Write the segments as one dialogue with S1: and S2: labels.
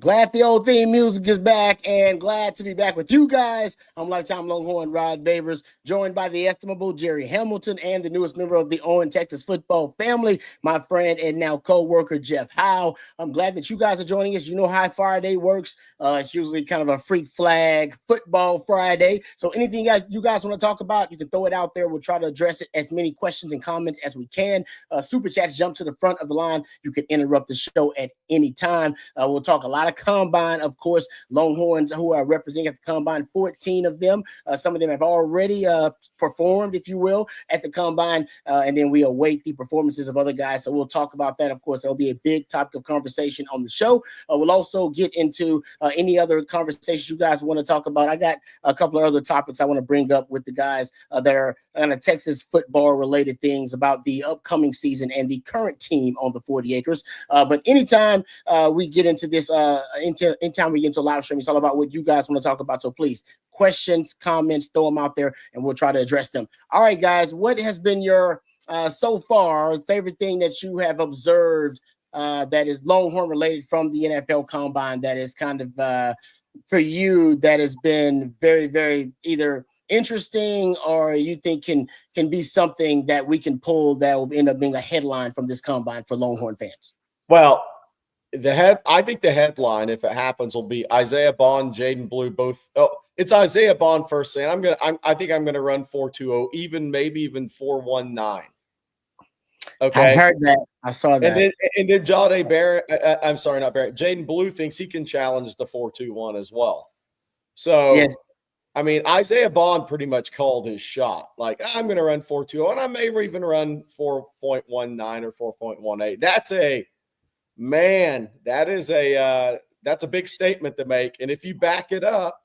S1: Glad the old theme music is back and glad to be back with you guys. I'm lifetime Longhorn Rod Babers, joined by the estimable Jerry Hamilton and the newest member of the Owen, Texas football family, my friend and now co-worker Jeff Howe. I'm glad that you guys are joining us. You know how Friday works. It's usually kind of a freak flag football Friday. So anything you guys want to talk about, you can throw it out there. We'll try to address it as many questions and comments as we can. Super chats jump to the front of the line. You can interrupt the show at any time. We'll talk a lot of combine, of course. Longhorns who are representing at the combine, 14 of them. Some of them have already performed, if you will, at the combine, and then we await the performances of other guys. So we'll talk about that. Of course, there'll be a big topic of conversation on the show. We'll also get into any other conversations you guys want to talk about. I got a couple of other topics I want to bring up with the guys that are kind of Texas football related things about the upcoming season and the current team on the 40 acres. But anytime we get into this, anytime we get into a live stream, it's all about what you guys want to talk about. So please, questions, comments, throw them out there and we'll try to address them. All right, guys, what has been your so far favorite thing that you have observed that is Longhorn related from the NFL Combine that is kind of for you that has been very, very either interesting or you think can be something that we can pull that will end up being a headline from this Combine for Longhorn fans?
S2: Well, I think the headline, if it happens, will be Isaiah Bond, Jaden Blue, both. Oh, it's Isaiah Bond first saying, I think I'm gonna run 4.20, maybe even 4.19. Okay,
S1: I heard that. I saw that.
S2: And then Barryn, I'm sorry, not Barryn. Jaden Blue thinks he can challenge the 4.21 as well. So, yes. I mean, Isaiah Bond pretty much called his shot. Like, I'm going to run 4.20, and I may even run 4.19 or 4.18. That's a big statement to make. And if you back it up,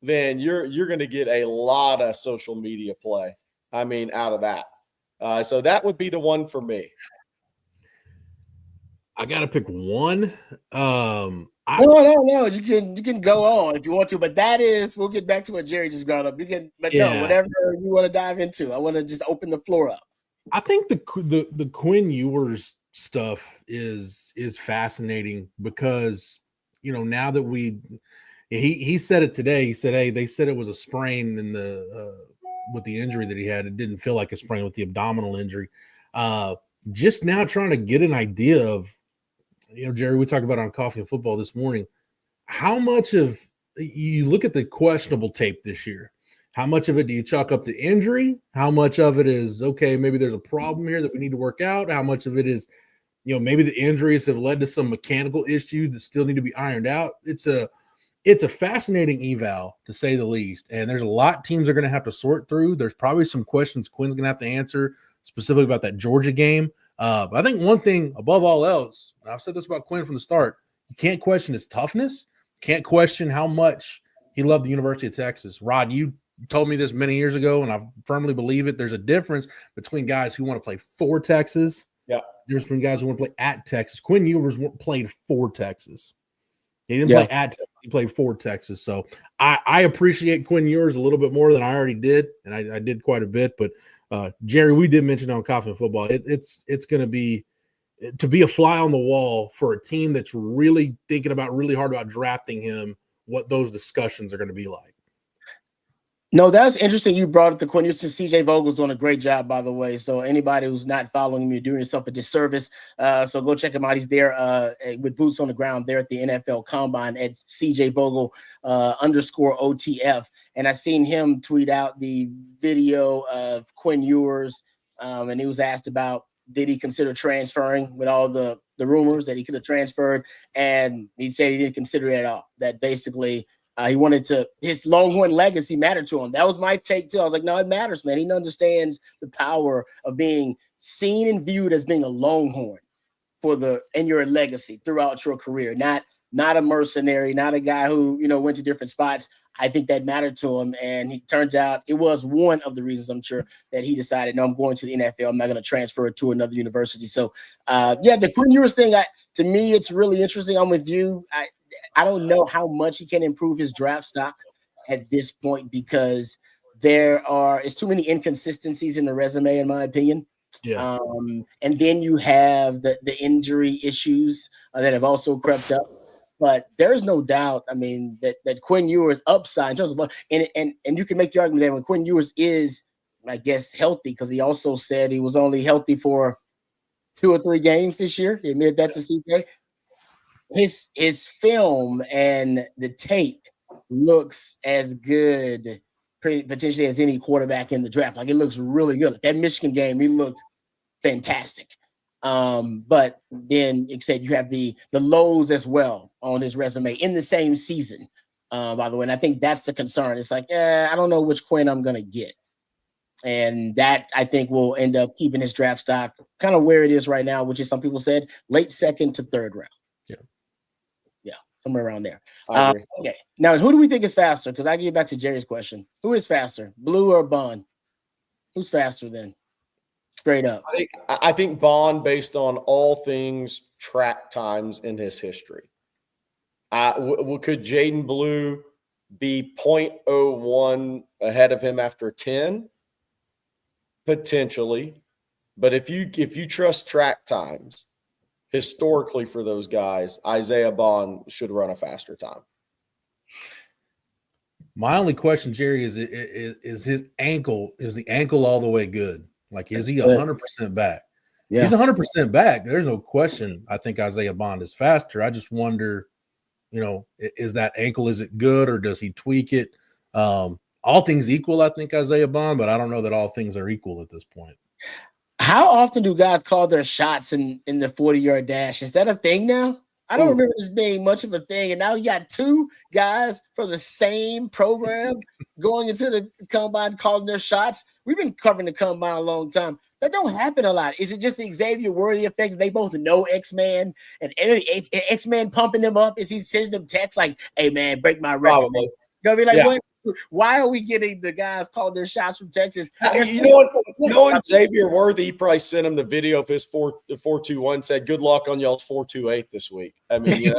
S2: then you're going to get a lot of social media play. I mean, out of that. So that would be the one for me.
S3: I got to pick one.
S1: No. You can go on if you want to, but we'll get back to what Jerry just brought up. No, whatever you want to dive into. I want to just open the floor up.
S3: I think the Quinn Ewers stuff is fascinating because now that he said it today. He said, hey, they said it was a sprain in the with the injury that he had. It didn't feel like a sprain with the abdominal injury. Just now trying to get an idea of, Jerry, we talked about on Coffee and Football this morning, how much of you look at the questionable tape this year, how much of it do you chalk up to injury? How much of it is, okay, maybe there's a problem here that we need to work out? How much of it is, maybe the injuries have led to some mechanical issues that still need to be ironed out? It's a fascinating eval, to say the least. And there's a lot teams are going to have to sort through. There's probably some questions Quinn's going to have to answer specifically about that Georgia game. But I think one thing above all else, and I've said this about Quinn from the start, you can't question his toughness. Can't question how much he loved the University of Texas. Rod, you told me this many years ago, and I firmly believe it. There's a difference between guys who want to play for Texas.
S2: Yeah.
S3: There's between guys who want to play at Texas. Quinn Ewers played for Texas. He didn't play at Texas. He played for Texas. So I appreciate Quinn Ewers a little bit more than I already did, and I did quite a bit. But Jerry, we did mention on Coffee and Football, it's going to be a fly on the wall for a team that's really thinking about really hard about drafting him, what those discussions are going to be like.
S1: No, that's interesting. You brought up the Quinn. CJ Vogel's doing a great job, by the way. So anybody who's not following him, you're doing yourself a disservice. So go check him out. He's there with boots on the ground there at the NFL Combine at CJ Vogel _OTF. And I seen him tweet out the video of Quinn Ewers, and he was asked about did he consider transferring with all the rumors that he could have transferred, and he said he didn't consider it at all. That basically. He wanted his Longhorn legacy mattered to him. That was my take too. I was like, no, it matters, man. He understands the power of being seen and viewed as being a Longhorn and your legacy throughout your career. Not a mercenary, not a guy who, went to different spots. I think that mattered to him. And he turns out it was one of the reasons, I'm sure, that he decided, no, I'm going to the NFL. I'm not going to transfer to another university. So, the Quinn Ewers thing, to me, it's really interesting. I'm with you. I don't know how much he can improve his draft stock at this point because it's too many inconsistencies in the resume, in my opinion.
S3: Yeah.
S1: And then you have the injury issues that have also crept up. But there's no doubt, I mean, that Quinn Ewers upside in terms of, and you can make the argument that when Quinn Ewers is, I guess, healthy, because he also said he was only healthy for 2 or 3 games this year. He admitted that to CK. His film and the tape looks as good potentially as any quarterback in the draft. Like, it looks really good. Like that Michigan game, he looked fantastic. But then except you have the lows as well on his resume in the same season, by the way. And I think that's the concern. It's like, I don't know which Quinn I'm gonna get. And that, I think, will end up keeping his draft stock kind of where it is right now, which is, some people said, late 2nd to 3rd round. Yeah, somewhere around there. Okay. Now, who do we think is faster? Because I get back to Jerry's question. Who is faster, Blue or Bond? Who's faster then? Straight up.
S2: I think Bond, based on all things track times in his history. Could Jayden Blue be 0.01 ahead of him after 10? Potentially. But if you trust track times, historically for those guys, Isaiah Bond should run a faster time.
S3: My only question, Jerry, is his ankle, is the ankle all the way good? Like, is he 100% back? Yeah. He's 100% back. There's no question. I think Isaiah Bond is faster. I just wonder, is that ankle, is it good, or does he tweak it? All things equal, I think Isaiah Bond, but I don't know that all things are equal at this point.
S1: How often do guys call their shots in the 40-yard dash? Is that a thing now? I don't remember this being much of a thing. And now you got 2 guys from the same program going into the combine calling their shots. We've been covering the combine a long time. That don't happen a lot. Is it just the Xavier Worthy effect that they both know X-Man and X-Man pumping them up? Is he sending them texts like, hey, man, break my record?
S2: Probably.
S1: Be like, what? Why are we getting the guys calling their shots from Texas?
S2: You know what? Knowing Xavier Worthy, probably sent him the video of his 4.21, said, good luck on y'all's 4.28 this week. I mean,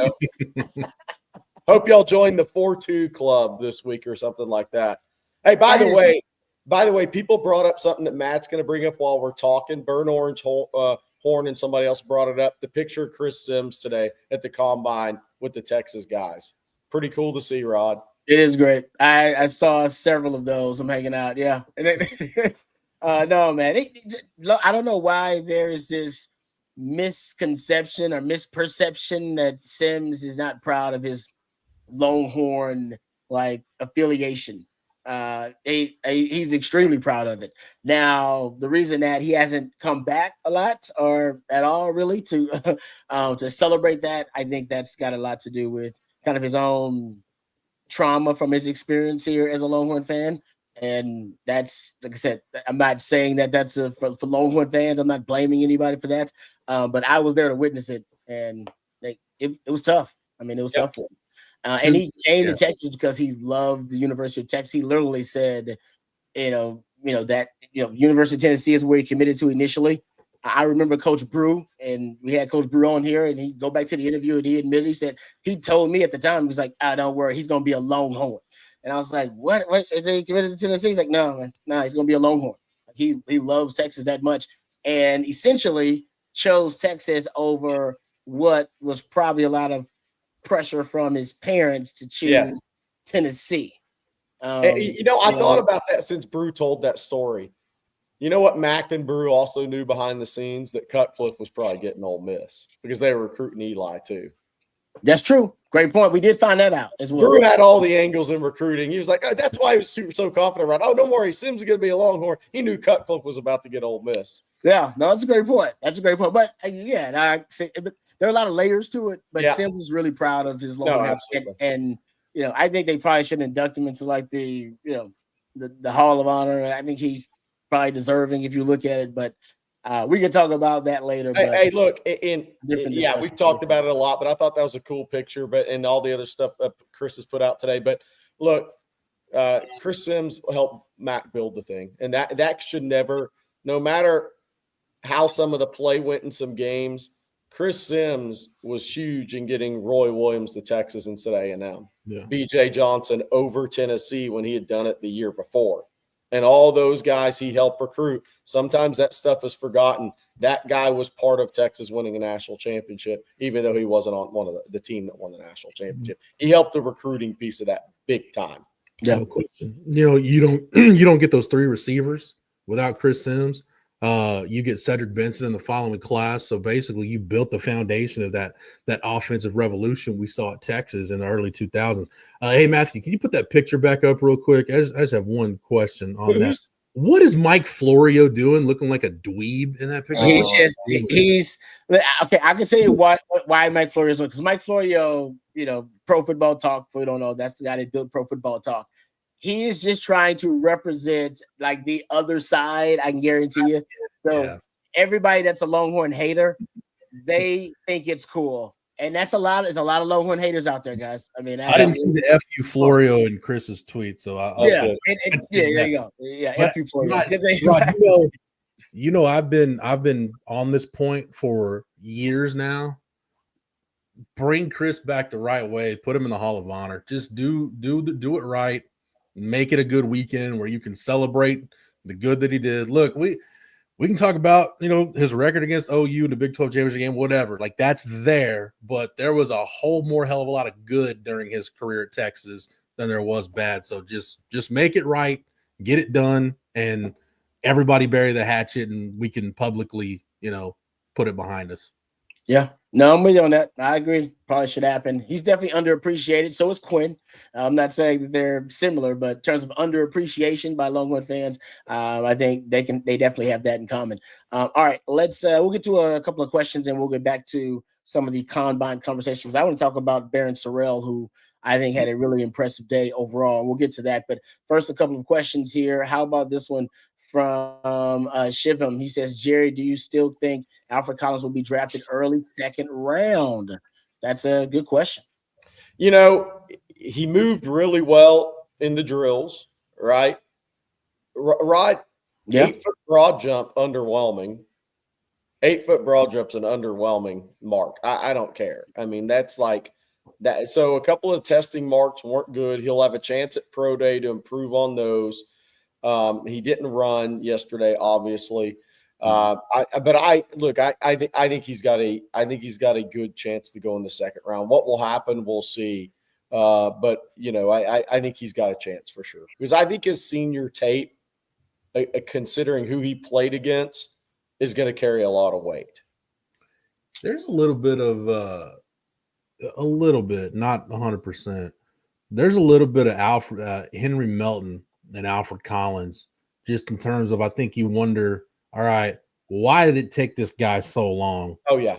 S2: hope y'all join the 4.2 club this week or something like that. Hey, by the way, people brought up something that Matt's going to bring up while we're talking. Burn Orange Horn and somebody else brought it up. The picture of Chris Sims today at the combine with the Texas guys. Pretty cool to see, Rod.
S1: It is great. I saw several of those. I'm hanging out. Yeah. No, man. I don't know why there is this misconception or misperception that Sims is not proud of his Longhorn affiliation. He's extremely proud of it. Now, the reason that he hasn't come back a lot or at all really to celebrate that, I think that's got a lot to do with kind of his own trauma from his experience here as a Longhorn fan. And that's, like I said, I'm not saying that that's for Longhorn fans. I'm not blaming anybody for that. But I was there to witness it, and it was tough. I mean, it was tough for him. And he came to Texas because he loved the University of Texas. He literally said, that University of Tennessee is where he committed to initially. I remember Coach Brew, and we had Coach Brew on here, and he go back to the interview, and he admitted, he said, he told me at the time, he was like, don't worry, he's going to be a Longhorn. And I was like, what? Is he committed to Tennessee? He's like, no, man, he's going to be a Longhorn. He loves Texas that much, and essentially chose Texas over what was probably a lot of pressure from his parents to choose Tennessee.
S2: I thought about that since Brew told that story. You know what Mac and Brew also knew behind the scenes? That Cutcliffe was probably getting Ole Miss because they were recruiting Eli too.
S1: That's true. Great point. We did find that out as well.
S2: Brew had all the angles in recruiting. He was like, that's why he was so confident about, don't worry, Sims is going to be a Longhorn. He knew Cutcliffe was about to get Ole Miss.
S1: Yeah, no, that's a great point. But there are a lot of layers to it, but Sims is really proud of his Longhorn. And I think they probably shouldn't induct him into the Hall of Honor. I think he's probably deserving if you look at it, but we can talk about that later.
S2: Hey, look, we've talked about it a lot, but I thought that was a cool picture, and all the other stuff Chris has put out today. But look, Chris Sims helped Mac build the thing, and that should never, no matter how some of the play went in some games, Chris Sims was huge in getting Roy Williams to Texas instead of A&M. Yeah. B.J. Johnson over Tennessee when he had done it the year before. and all those guys he helped recruit. Sometimes that stuff is forgotten. That guy was part of Texas winning a national championship, even though he wasn't on one of the team that won the national championship. He helped the recruiting piece of that big time.
S3: Yeah. No question. You don't get those 3 receivers without Chris Sims. You get Cedric Benson in the following class. So basically you built the foundation of that offensive revolution we saw at Texas in the early 2000s. Hey, Matthew, can you put that picture back up real quick? I just have one question on that. What is Mike Florio doing looking like a dweeb in that picture?
S1: He's okay. I can tell you why Mike Florio is, because Mike Florio, Pro Football Talk, for you don't know, that's the guy that built Pro Football Talk. He is just trying to represent like the other side. I can guarantee you. So everybody that's a Longhorn hater, they think it's cool. And there's a lot of Longhorn haters out there, guys. I mean,
S3: I didn't see the F.U. Florio in Chris's tweet, so
S1: there you go. Yeah, F.U. Florio.
S3: Rod, I've been on this point for years now. Bring Chris back the right way. Put him in the Hall of Honor. Just do it right. Make it a good weekend where you can celebrate the good that he did. Look, we can talk about, his record against OU in the Big 12 championship game, whatever. Like, that's there, but there was a whole hell of a lot of good during his career at Texas than there was bad. So just make it right, get it done, and everybody bury the hatchet, and we can publicly, put it behind us.
S1: Yeah. No, I'm with you on that. I agree. Probably should happen. He's definitely underappreciated. So is Quinn. I'm not saying that they're similar, but in terms of underappreciation by Longhorn fans, I think they definitely have that in common. All right, we'll get to a couple of questions and we'll get back to some of the combine conversations. I want to talk about Barryn Sorrell, who I think had a really impressive day overall. And we'll get to that. But first, a couple of questions here. How about this one from Shivham? He says, Jerry, do you still think Alfred Collins will be drafted early second round? That's a good question.
S2: He moved really well in the drills, right? Right. Yeah. 8-foot broad jump, underwhelming. 8-foot broad jump's an underwhelming mark. I don't care. I mean, that's like that. So a couple of testing marks weren't good. He'll have a chance at pro day to improve on those. He didn't run yesterday, obviously. I think he's got a good chance to go in the second round. What will happen, we'll see. But I think he's got a chance for sure, because I think his senior tape, considering who he played against, is going to carry a lot of weight.
S3: There's a little bit, not 100%. There's a little bit of Henry Melton and Alfred Collins, just in terms of, I think you wonder, all right, why did it take this guy so long?
S2: Oh yeah,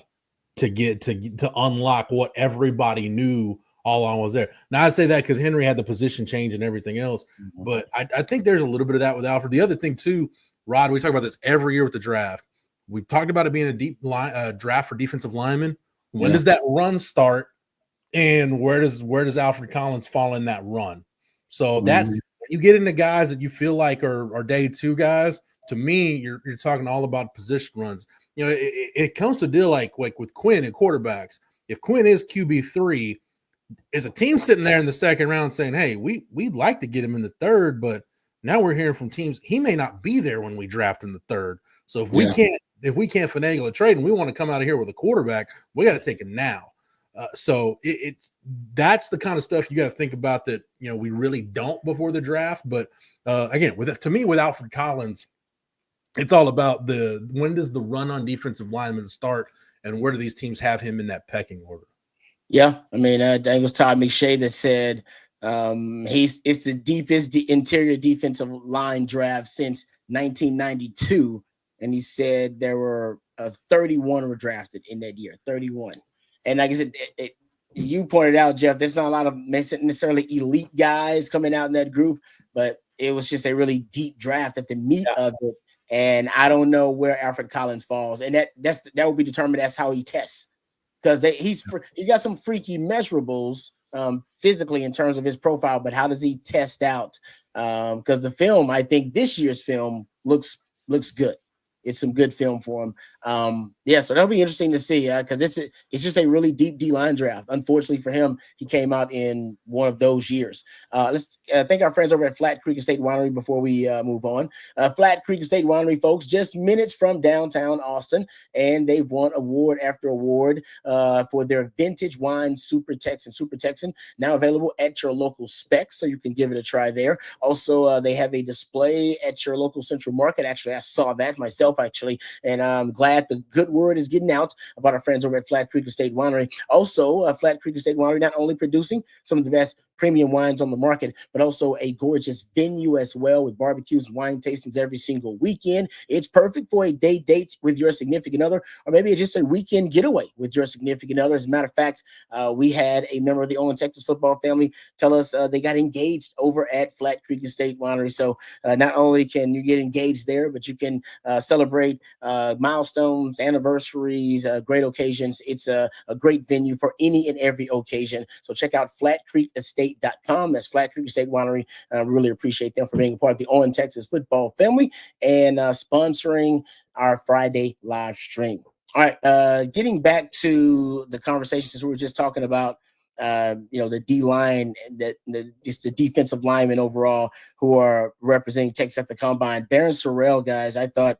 S3: to unlock what everybody knew all along was there. Now I say that because Henry had the position change and everything else, but I think there's a little bit of that with Alfred. The other thing too, Rod, we talk about this every year with the draft. We've talked about it being a deep draft for defensive linemen. When does that run start, and where does Alfred Collins fall in that run? So that's you get into guys that you feel like are day 2 guys. To me, you're talking all about position runs. It comes to a deal like with Quinn and quarterbacks. If Quinn is QB3, is a team sitting there in the second round saying, hey, we'd like to get him in the third, but now we're hearing from teams he may not be there when we draft in the third. So if we can't finagle a trade and we want to come out of here with a quarterback, we got to take him now. So that's the kind of stuff you got to think about that we really don't before the draft. But again, with Alfred Collins, it's all about when does the run on defensive linemen start, and where do these teams have him in that pecking order?
S1: Yeah, I mean, I think it was Todd McShay that said it's the deepest interior defensive line draft since 1992, and he said there were 31 were drafted in that year, 31. And like I said, you pointed out, Jeff, there's not a lot of necessarily elite guys coming out in that group, but it was just a really deep draft at the meat of it. And I don't know where Alfred Collins falls, and that will be determined as how he tests, because he's got some freaky measurables physically in terms of his profile, but how does he test out? Because the film, I think this year's film looks good. It's some good film for him. Yeah, so that'll be interesting to see because it's just a really deep D-line draft. Unfortunately for him, he came out in one of those years. Let's thank our friends over at Flat Creek Estate Winery before we move on. Flat Creek Estate Winery, folks, just minutes from downtown Austin, and they've won award after award for their vintage wine, Super Texan, now available at your local Specs, so you can give it a try there. Also, they have a display at your local Central Market. Actually, I saw that myself, and I'm glad the good word is getting out about our friends over at Flat Creek Estate Winery. Also, Flat Creek Estate Winery not only producing some of the best premium wines on the market, but also a gorgeous venue as well with barbecues and wine tastings every single weekend. It's perfect for a day date with your significant other, or maybe just a weekend getaway with your significant other. As a matter of fact, we had a member of the Owen Texas football family tell us they got engaged over at Flat Creek Estate Winery. So not only can you get engaged there, but you can celebrate milestones, anniversaries, great occasions. It's a great venue for any and every occasion. So check out flatcreekestate.com. That's Flat Creek Estate Winery. We really appreciate them for being a part of the Owen Texas football family and sponsoring our Friday live stream. All right, getting back to the conversation, since we were just talking about the D line, just the defensive linemen overall who are representing Texas at the combine. Barryn Sorrell, guys, I thought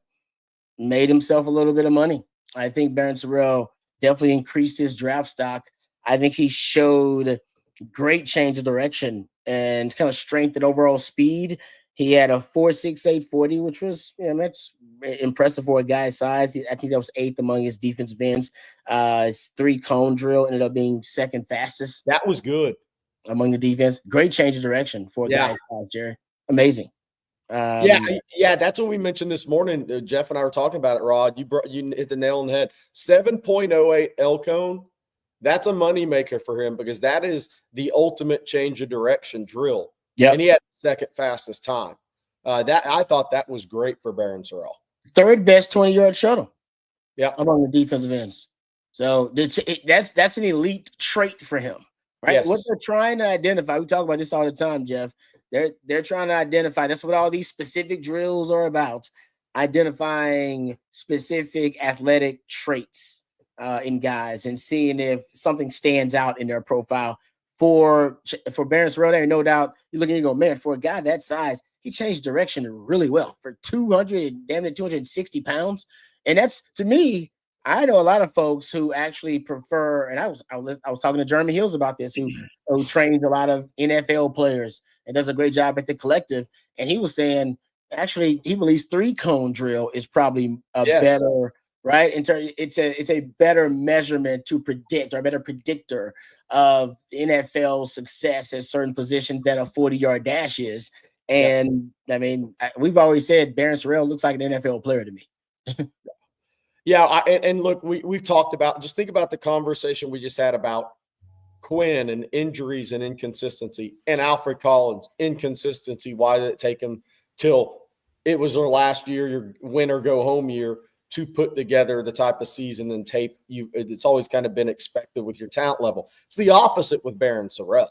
S1: made himself a little bit of money. I think Barryn Sorrell definitely increased his draft stock. I think he showed great change of direction and kind of strength and overall speed. He had a 4.68 40, which was that's impressive for a guy's size. I think that was 8th among his defensive ends. His 3-cone drill ended up being second fastest.
S2: That was good
S1: among the defense. Great change of direction for a guy, Jerry. Amazing.
S2: Yeah, that's what we mentioned this morning. Jeff and I were talking about it, Rod. You hit the nail on the head. 7.08 L cone. That's a moneymaker for him because that is the ultimate change of direction drill. Yeah, and he had the second fastest time. I thought that was great for Barryn Sorrell.
S1: Third best 20-yard shuttle.
S2: Yeah,
S1: among the defensive ends. So that's an elite trait for him, right? Yes. What they're trying to identify. We talk about this all the time, Jeff. They're trying to identify. That's what all these specific drills are about. Identifying specific athletic traits in guys and seeing if something stands out in their profile. For Barryn Sorrell, there, no doubt, you look and you go, man, for a guy that size, he changed damn near 260 pounds. And that's, to me, I know a lot of folks who actually prefer, and I was talking to Jeremy Hills about this, who trains a lot of NFL players and does a great job at the collective. And he was saying, actually, he believes 3-cone drill is probably a better, right? In terms, it's a better measurement to predict, or a better predictor of NFL success at certain positions than a 40-yard dash is. And I mean, we've always said Barryn Sorrell looks like an NFL player to me.
S2: And look, we've talked about, just think about the conversation we just had about Quinn and injuries and inconsistency, and Alfred Collins, inconsistency. Why did it take him till it was their last year, your win or go home year, to put together the type of season and tape it's always kind of been expected with your talent level. It's the opposite with Barryn Sorrell.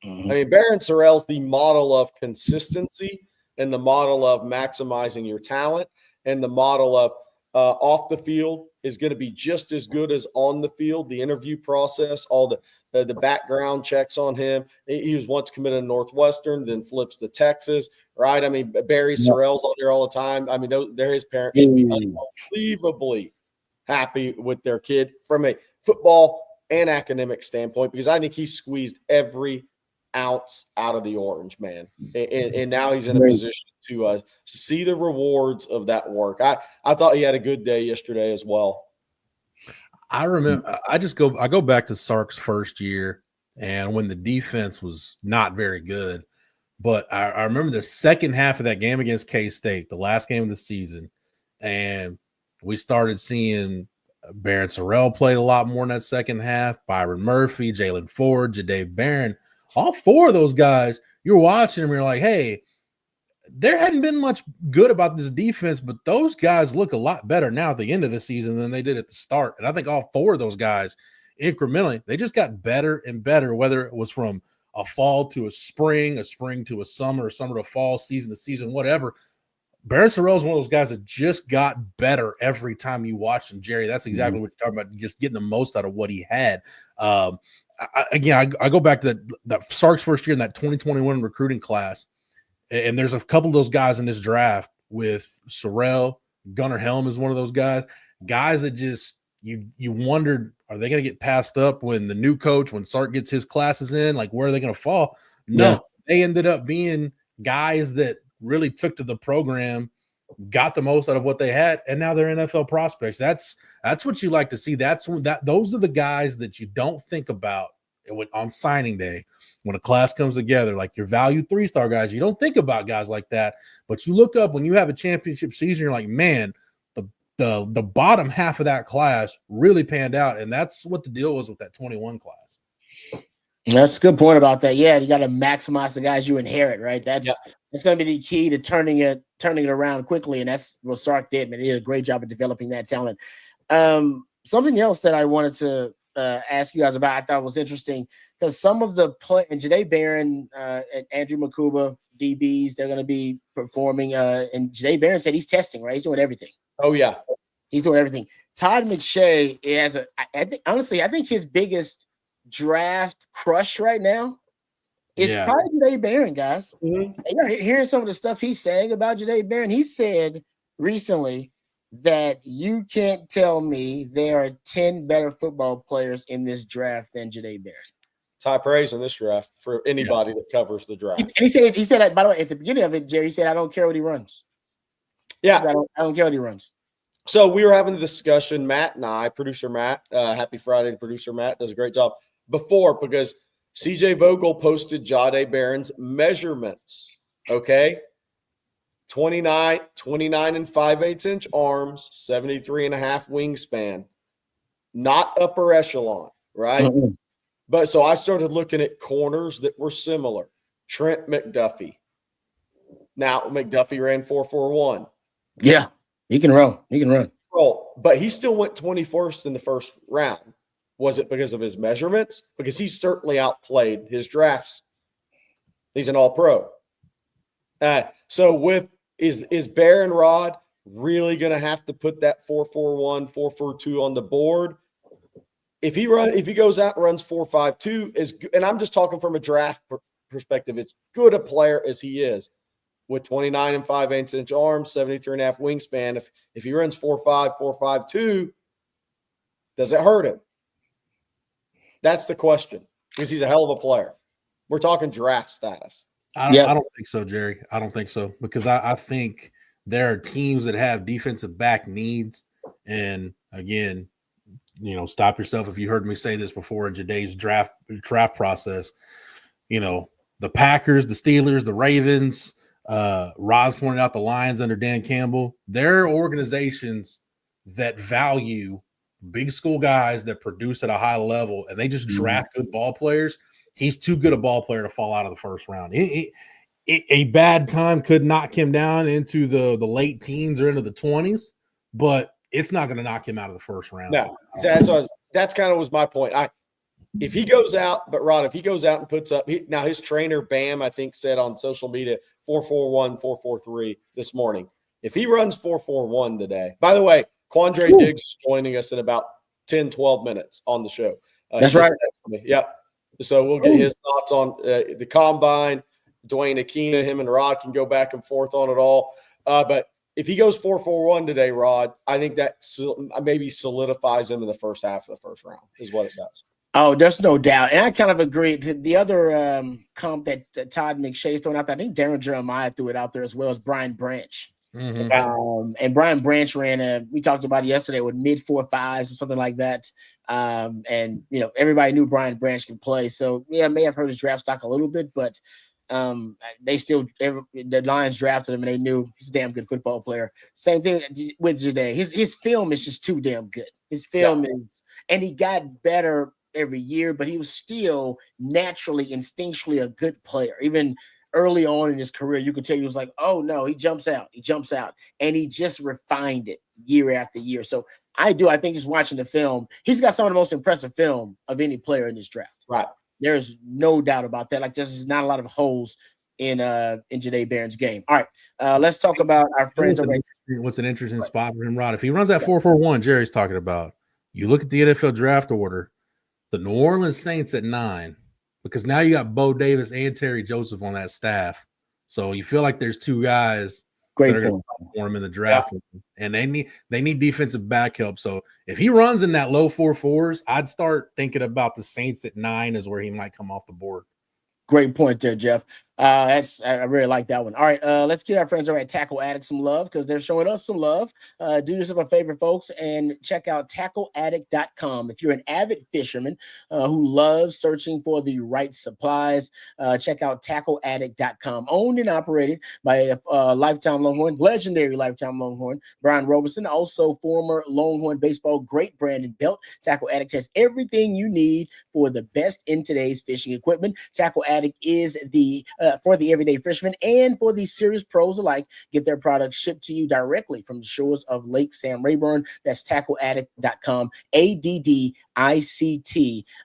S2: Mm-hmm. I mean, Barryn Sorrell's the model of consistency and the model of maximizing your talent and the model of off the field is going to be just as good as on the field. The interview process, all the background checks on him. He was once committed to Northwestern, then flips to Texas, right? I mean, Barry Sorrell's on there all the time. I mean, his parents should be unbelievably happy with their kid from a football and academic standpoint, because I think he squeezed every ounce out of the orange, man. And now he's in a position to see the rewards of that work. I thought he had a good day yesterday as well.
S3: I remember I go back to Sark's first year, and when the defense was not very good, but I remember the second half of that game against K-State, the last game of the season, and we started seeing Barryn Sorrell played a lot more in that second half, Byron Murphy, Jaylan Ford, Jadae Barron. All 4 of those guys, you're watching them, you're like, hey, there hadn't been much good about this defense, but those guys look a lot better now at the end of the season than they did at the start. And I think all 4 of those guys, incrementally, they just got better and better, whether it was from a fall to a spring to a summer to fall, season to season, whatever. Barryn Sorrell is one of those guys that just got better every time you watch him, Jerry. That's exactly what you're talking about, just getting the most out of what he had. I go back to that Sark's first year in that 2021 recruiting class, and there's a couple of those guys in this draft with Sorrell. Gunnar Helm is one of those guys that just you wondered, are they going to get passed up when the new coach, when Sark gets his classes in, like where are they going to fall? No, they ended up being guys that really took to the program, got the most out of what they had, and now they're NFL prospects. That's what you like to see. Those are the guys that you don't think about on signing day when a class comes together, like your valued 3-star guys. You don't think about guys like that, but you look up when you have a championship season, you're like, man, the bottom half of that class really panned out, and that's what the deal was with that 21 class.
S1: That's a good point about that. Yeah, you got to maximize the guys you inherit, right? That's going to be the key to turning it around quickly, and that's what Sark did. Man, he did a great job of developing that talent. Something else that I wanted to ask you guys about, I thought was interesting, because some of the play and Jaylan Barron and Andrew Makuba, DBs, they're going to be performing. And Jaylan Barron said he's testing, right? He's doing everything.
S2: Oh yeah,
S1: he's doing everything. Todd McShay has I think his biggest draft crush right now is probably Jaylan Barron, guys. And you're hearing some of the stuff he's saying about Jaylan Barron. He said recently that you can't tell me there are 10 better football players in this draft than Jaylan Barron.
S2: High praise in this draft for anybody that covers the draft.
S1: He said, by the way, at the beginning of it, Jerry said, I don't care what he runs.
S2: Yeah.
S1: I don't care what he runs.
S2: So we were having a discussion, Matt and I, producer Matt, happy Friday to producer Matt, does a great job before, because CJ Vogel posted Jaylan Barron's measurements. Okay. 29 and 5/8 inch arms, 73.5 wingspan, not upper echelon, right?
S1: Mm-hmm.
S2: But so I started looking at corners that were similar. Trent McDuffie. Now McDuffie ran 4.41.
S1: Yeah, he can run.
S2: But he still went 21st in the first round. Was it because of his measurements? Because he certainly outplayed his drafts. He's an all-pro. So is Barron Rod really going to have to put that 4.41, 4.42 on the board? If he goes out and runs 4.52, and I'm just talking from a draft perspective, as good a player as he is, with 29 and 5/8 inch arms, 73.5 wingspan, if he runs 4.5, 4.52, does it hurt him? That's the question, because he's a hell of a player. We're talking draft status.
S3: I don't think so, Jerry. I don't think so, because I think there are teams that have defensive back needs. And again, stop yourself if you heard me say this before in today's draft process. The Packers, the Steelers, the Ravens, Roz pointed out the Lions under Dan Campbell. They're organizations that value big school guys that produce at a high level, and they just draft good ball players. He's too good a ball player to fall out of the first round. A bad time could knock him down into the late teens or into the 20s, but it's not going to knock him out of the first round.
S2: No, that's kind of was my point. If he goes out and puts up now his trainer Bam, I think, said on social media 4.41, 4.43 this morning. If he runs 4.41 today, by the way, Quandre Diggs is joining us in about 10, 12 minutes on the show.
S1: That's right.
S2: Yep. So we'll get his thoughts on the combine. Dwayne Akina, him and Rod can go back and forth on it all. But if he goes 4.41 today, Rod, I think that maybe solidifies him in the first half of the first round is what it does.
S1: Oh, there's no doubt. And I kind of agree. The other comp that Todd McShay's throwing out there, I think Darren Jeremiah threw it out there as well, as Brian Branch.
S3: Mm-hmm.
S1: And Brian Branch ran we talked about it yesterday with mid 4.5s or something like that. And everybody knew Brian Branch could play. So yeah, may have hurt his draft stock a little bit, but the Lions drafted him and they knew he's a damn good football player. Same thing with Jaylan. His film is just too damn good. His film is, and he got better every year, but he was still naturally, instinctually a good player. Even early on in his career, you could tell he was like, oh no, he jumps out, and he just refined it year after year. So I think just watching the film, he's got some of the most impressive film of any player in this draft.
S2: Right.
S1: There's no doubt about that. Like, there's not a lot of holes in Jaylan Barron's game. All right, let's talk about our friends over.
S3: What's an interesting spot for him, Rod? If he runs that 4-4-1, Jerry's talking about, you look at the NFL draft order, the New Orleans Saints at 9, because now you got Bo Davis and Terry Joseph on that staff. So you feel like there's two guys that are going to for him in the draft, and they need defensive back help. So if he runs in that low 4-4s, I'd start thinking about the Saints at 9 is where he might come off the board.
S1: Great point there, Jeff. I really like that one. All right, let's give our friends over at Tackle Addict some love because they're showing us some love. Do yourself a favor, folks, and check out tackleaddict.com. If you're an avid fisherman who loves searching for the right supplies, check out tackleaddict.com. Owned and operated by a lifetime Longhorn, legendary lifetime Longhorn, Brian Roberson, also former Longhorn baseball great Brandon Belt. Tackle Addict has everything you need for the best in today's fishing equipment. Tackle Addict is the for the everyday fisherman and for the serious pros alike. Get their products shipped to you directly from the shores of Lake Sam Rayburn. That's tackleaddict.com, ADDICT,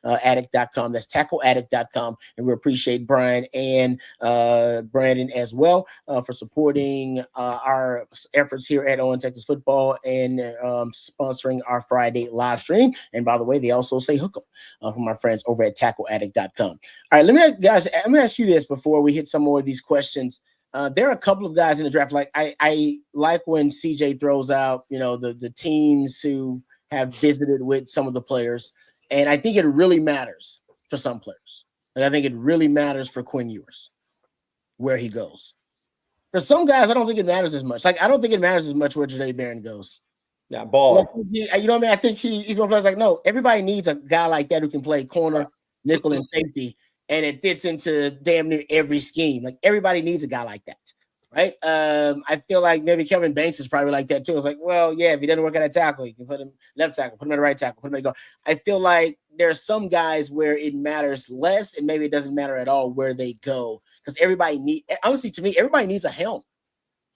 S1: addict.com. That's tackleaddict.com. And we appreciate Brian and Brandon as well for supporting our efforts here at On Texas Football and sponsoring our Friday live stream. And by the way, they also say hook 'em from our friends over at tackleaddict.com. All right, let me ask you this before we hit some more of these questions. There are a couple of guys in the draft. Like I like when CJ throws out, the teams who have visited with some of the players, and I think it really matters for some players. And I think it really matters for Quinn Ewers where he goes. For some guys, I don't think it matters as much. Like I don't think it matters as much where Jaylan Barron goes.
S2: Yeah, ball.
S1: You know what I mean? I think he's going to play like, no, everybody needs a guy like that who can play corner, nickel, and safety. And it fits into damn near every scheme. Like everybody needs a guy like that, right? I feel like maybe Kevin Banks is probably like that too. It's like, well, yeah, if he doesn't work at a tackle, you can put him left tackle, put him at right tackle, put him at guard. I feel like there are some guys where it matters less, and maybe it doesn't matter at all where they go because honestly, to me, everybody needs a helm.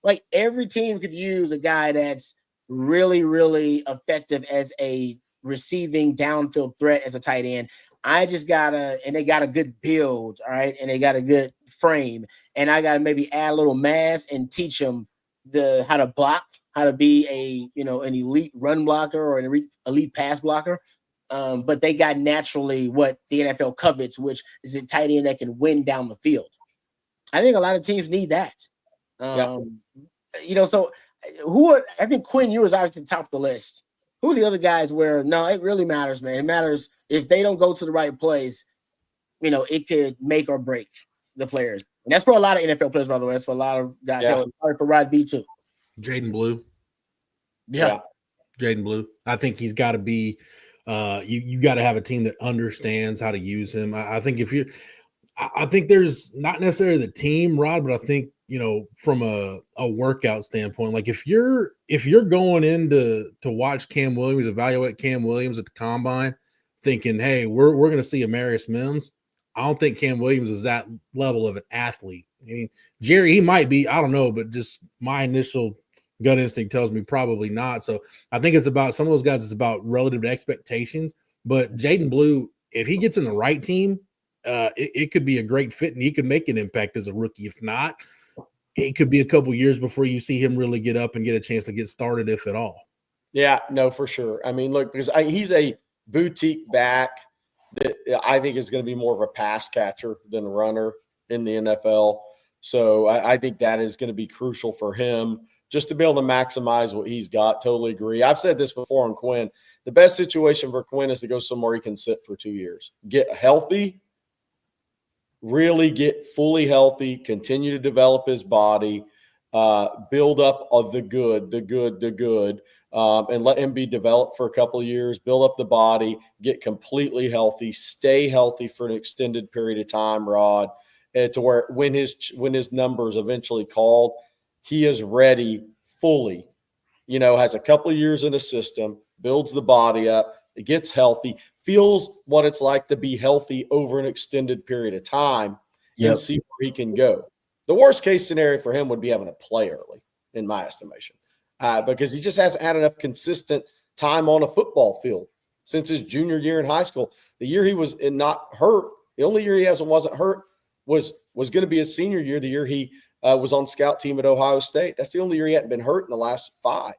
S1: Like every team could use a guy that's really, really effective as a receiving downfield threat as a tight end. And they got a good build, all right, and they got a good frame, and I got to maybe add a little mass and teach them how to block, how to be an elite run blocker or an elite pass blocker. But they got naturally what the NFL covets, which is a tight end that can win down the field. I think a lot of teams need that. So I think Quinn Ewers obviously top of the list. Who are the other guys where, no, it really matters, man. It matters if they don't go to the right place, it could make or break the players. And that's for a lot of NFL players, by the way. That's for a lot of guys. Yeah. Probably for Rod B too.
S3: Jaden Blue.
S1: Yeah.
S3: Jaden Blue. I think he's got to be you got to have a team that understands how to use him. I think I think there's not necessarily the team, Rod, but I think, from a workout standpoint, like if you're going in to watch Cam Williams, evaluate Cam Williams at the combine, thinking, hey, we're going to see Amarius Mims, I don't think Cam Williams is that level of an athlete. I mean, Jerry, he might be, I don't know, but just my initial gut instinct tells me probably not. So I think it's about some of those guys, it's about relative to expectations. But Jaden Blue, if he gets in the right team, it could be a great fit and he could make an impact as a rookie. If not, it could be a couple years before you see him really get up and get a chance to get started, if at all.
S2: Yeah, no, for sure. I mean, look, because he's a boutique back that I think is going to be more of a pass catcher than a runner in the NFL. So I think that is going to be crucial for him just to be able to maximize what he's got. Totally agree. I've said this before on Quinn. The best situation for Quinn is to go somewhere he can sit for 2 years, get healthy, really get fully healthy, continue to develop his body, build up of the good, and let him be developed for a couple of years, build up the body, get completely healthy, stay healthy for an extended period of time, Rod, to where when his numbers eventually called, he is ready fully, has a couple of years in the system, builds the body up, it gets healthy, feels what it's like to be healthy over an extended period of time and see where he can go. The worst case scenario for him would be having to play early, in my estimation, because he just hasn't had enough consistent time on a football field since his junior year in high school. The year he was not hurt, the only year he wasn't hurt was going to be his senior year, the year he was on scout team at Ohio State. That's the only year he hadn't been hurt in the last 5.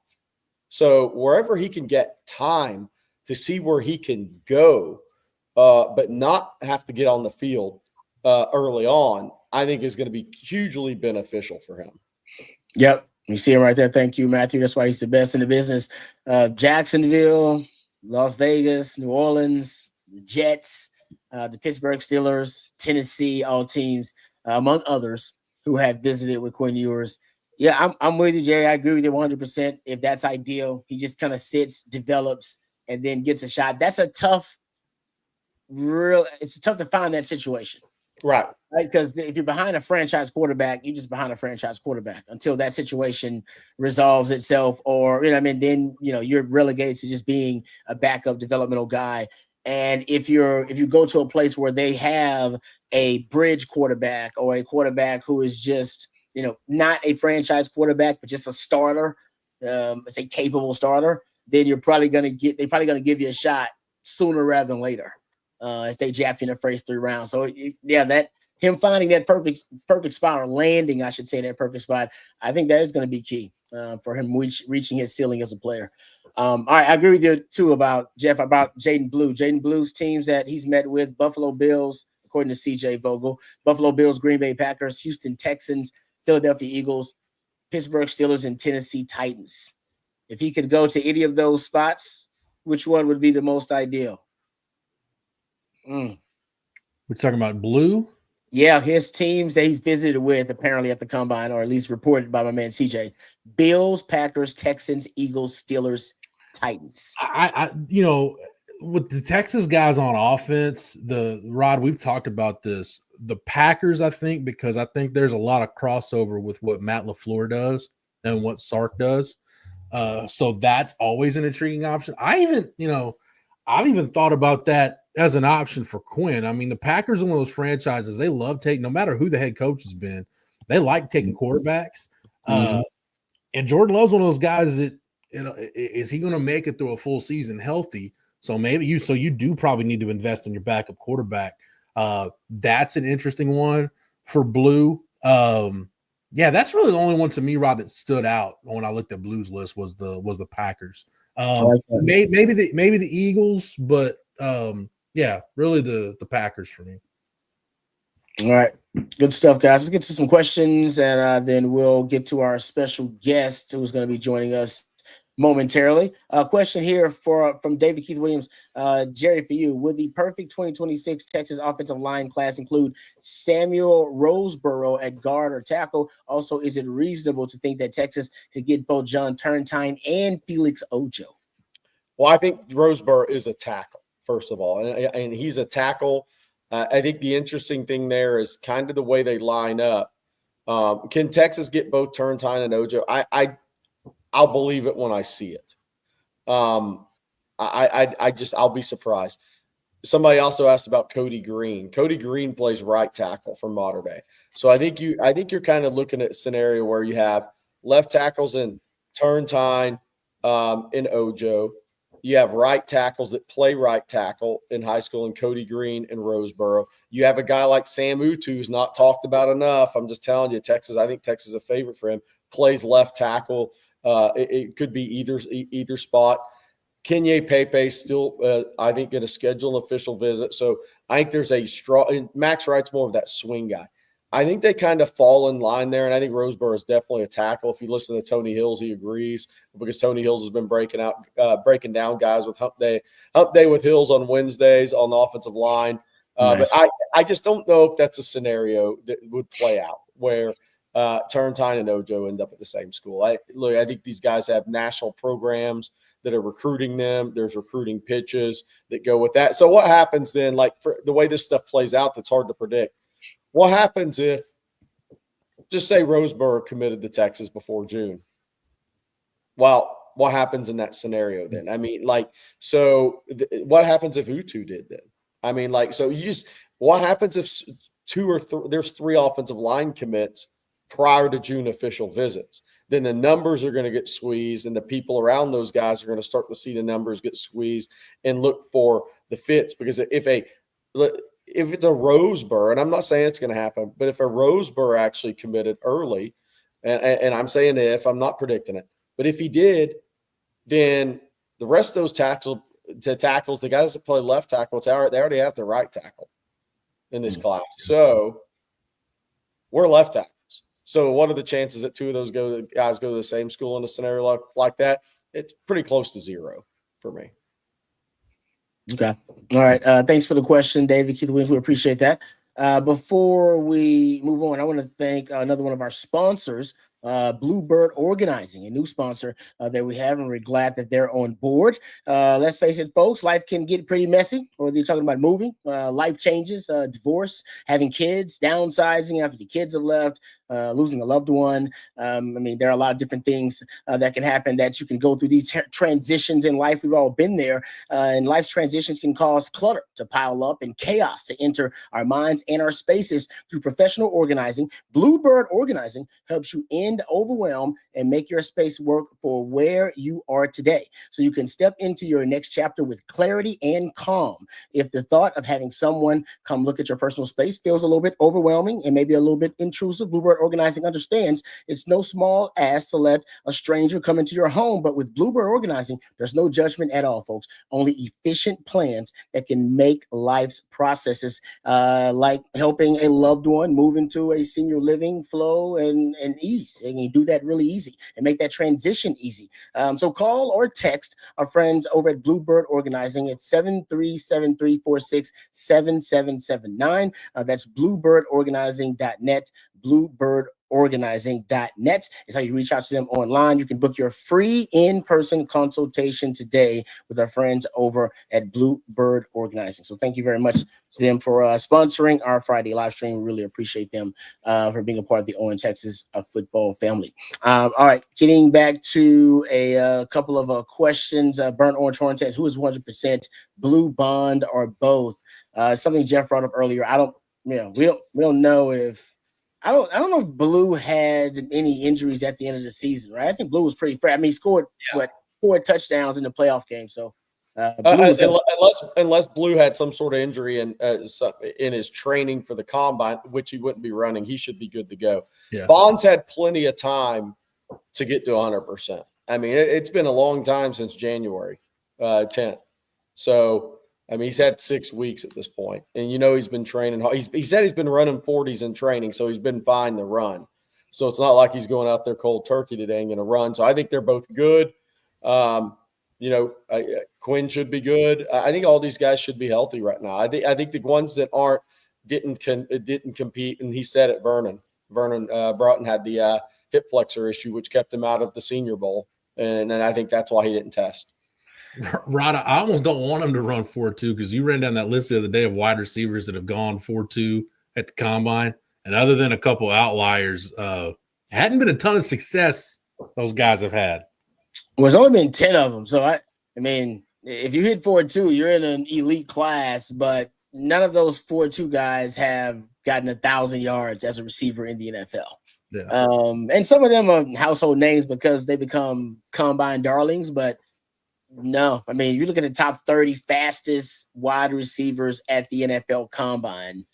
S2: So wherever he can get time to see where he can go, but not have to get on the field early on, I think is going to be hugely beneficial for him.
S1: Yep. You see him right there. Thank you, Matthew. That's why he's the best in the business. Jacksonville, Las Vegas, New Orleans, the Jets, the Pittsburgh Steelers, Tennessee, all teams, among others, who have visited with Quinn Ewers. Yeah, I'm with you, Jerry. I agree with you 100%. If that's ideal, he just kind of sits, develops, and then gets a shot. That's a tough, it's tough to find that situation.
S2: Right.
S1: Because if you're behind a franchise quarterback, you're just behind a franchise quarterback until that situation resolves itself, or then you're relegated to just being a backup developmental guy. And if you go to a place where they have a bridge quarterback or a quarterback who is just not a franchise quarterback but just a starter, it's a capable starter, then they're probably gonna give you a shot sooner rather than later. If they draft you in the first 3 rounds. So yeah, that him finding that perfect spot, or landing, I should say, that perfect spot, I think that is going to be key for him reaching his ceiling as a player. All right, I agree with you too about Jayden Blue. Jayden Blue's teams that he's met with: Buffalo Bills, according to CJ Vogel, Buffalo Bills, Green Bay Packers, Houston Texans, Philadelphia Eagles, Pittsburgh Steelers, and Tennessee Titans. If he could go to any of those spots, which one would be the most ideal?
S3: We're talking about Blue?
S1: Yeah, his teams that he's visited with apparently at the combine, or at least reported by my man CJ: Bills, Packers, Texans, Eagles, Steelers, Titans.
S3: I with the Texas guys on offense, Rod, we've talked about this. The Packers, I think, because I think there's a lot of crossover with what Matt LaFleur does and what Sark does. So that's always an intriguing option. I've even thought about that as an option for Quinn. I mean, the Packers are one of those franchises, they love taking, no matter who the head coach has been, they like taking quarterbacks. And Jordan Love's one of those guys that, is he going to make it through a full season healthy? So you do probably need to invest in your backup quarterback. That's an interesting one for Blue. Yeah, that's really the only one to me, Rod, that stood out when I looked at Blue's list was the Packers. Maybe the Eagles, but yeah, really the Packers for me.
S1: All right, good stuff, guys. Let's get to some questions, and then we'll get to our special guest who's going to be joining us momentarily. A question here from David Keith Williams. Jerry, for you: would the perfect 2026 Texas offensive line class include Samuel Roseboro at guard or tackle? Also, is it reasonable to think that Texas could get both John Turntine and Felix Ojo?
S2: Well, I think Roseboro is a tackle, first of all, and he's a tackle. I think the interesting thing there is kind of the way they line up. Can Texas get both Turntine and Ojo? I'll believe it when I see it. I'll be surprised. Somebody also asked about Cody Green. Cody Green plays right tackle for Mater Dei. So I think you're kind of looking at a scenario where you have left tackles in Turntine and Ojo. You have right tackles that play right tackle in high school in Cody Green and Roseboro. You have a guy like Sam Utu, who's not talked about enough. I'm just telling you, Texas, I think Texas is a favorite for him, plays left tackle. It could be either spot. Kenye Pepe still, I think, going to schedule an official visit. So I think there's a strong – Max Wright's more of that swing guy. I think they kind of fall in line there, and I think Roseboro is definitely a tackle. If you listen to Tony Hills, he agrees, because Tony Hills has been breaking down guys with hump day with Hills on Wednesdays on the offensive line.
S1: Nice.
S2: But I just don't know if that's a scenario that would play out where Turntine and Ojo end up at the same school. I think these guys have national programs that are recruiting them. There's recruiting pitches that go with that. So what happens then, like for the way this stuff plays out, that's hard to predict. What happens if, just say Roseboro committed to Texas before June? Well, what happens in that scenario then? I mean, what happens if Utu did then? I mean, what happens if there's 3 offensive line commits prior to June official visits? Then the numbers are going to get squeezed, and the people around those guys are going to start to see the numbers get squeezed and look for the fits. Because if a if it's a Roseburg, and I'm not saying it's going to happen, but if a Roseburg actually committed early, and I'm saying if, I'm not predicting it, but if he did, then the rest of those tackles, the guys that play left tackle, they already have the right tackle in this class. So we're left tackles. So what are the chances that two of those guys go to the same school in a scenario like that? It's pretty close to zero for me.
S1: Okay. All right. Thanks for the question, David Keith Williams. We appreciate that. Before we move on, I want to thank another one of our sponsors, Bluebird Organizing, a new sponsor that we have, and we're glad that they're on board. Let's face it, folks, life can get pretty messy, whether you're talking about moving, life changes, divorce, having kids, downsizing after the kids have left, losing a loved one. I mean, there are a lot of different things that can happen, that you can go through these transitions in life. We've all been there, and life's transitions can cause clutter to pile up and chaos to enter our minds and our spaces. Through professional organizing, Bluebird Organizing helps you end overwhelm and make your space work for where you are today, so you can step into your next chapter with clarity and calm. If the thought of having someone come look at your personal space feels a little bit overwhelming and maybe a little bit intrusive, Bluebird Organizing understands it's no small ask to let a stranger come into your home, but with Bluebird Organizing, there's no judgment at all, folks. Only efficient plans that can make life's processes like helping a loved one move into a senior living flow and ease. And you do that really easy and make that transition easy. So call or text our friends over at Bluebird Organizing at 737-346-7779. That's bluebirdorganizing.net. Bluebirdorganizing.net is how you reach out to them online. You can book your free in-person consultation today with our friends over at Bluebird Organizing. So thank you very much to them for sponsoring our Friday live stream. We really appreciate them for being a part of the Owen, Texas football family. All right, getting back to a couple of questions. Burnt Orange Hornets, who is 100% blue bond or both? Something Jeff brought up earlier. We don't know if I don't know if Blue had any injuries at the end of the season, right? I think Blue was pretty fair. I mean, he scored 4 touchdowns in the playoff game. So
S2: unless Blue had some sort of injury in his training for the combine, which he wouldn't be running, he should be good to go. Yeah. Bonds had plenty of time to get to 100%. I mean, it's been a long time since January 10th. So I mean, he's had 6 weeks at this point, and he's been training. He said he's been running 40s in training, so he's been fine to run. So it's not like he's going out there cold turkey today and going to run. So I think they're both good. Quinn should be good. I think all these guys should be healthy right now. I think the ones that didn't compete, and he said it. Vernon Broughton had the hip flexor issue, which kept him out of the Senior Bowl, and I think that's why he didn't test.
S3: Rod, I almost don't want him to run 4.2 because you ran down that list the other day of wide receivers that have gone 4.2 at the combine. And other than a couple outliers, hadn't been a ton of success those guys have had.
S1: Well, it's only been 10 of them. So, I mean, if you hit 4.2, you're in an elite class, but none of those 4.2 guys have gotten 1,000 yards as a receiver in the NFL. Yeah. And some of them are household names because they become combine darlings, but no, I mean, you look at the top 30 fastest wide receivers at the NFL Combine.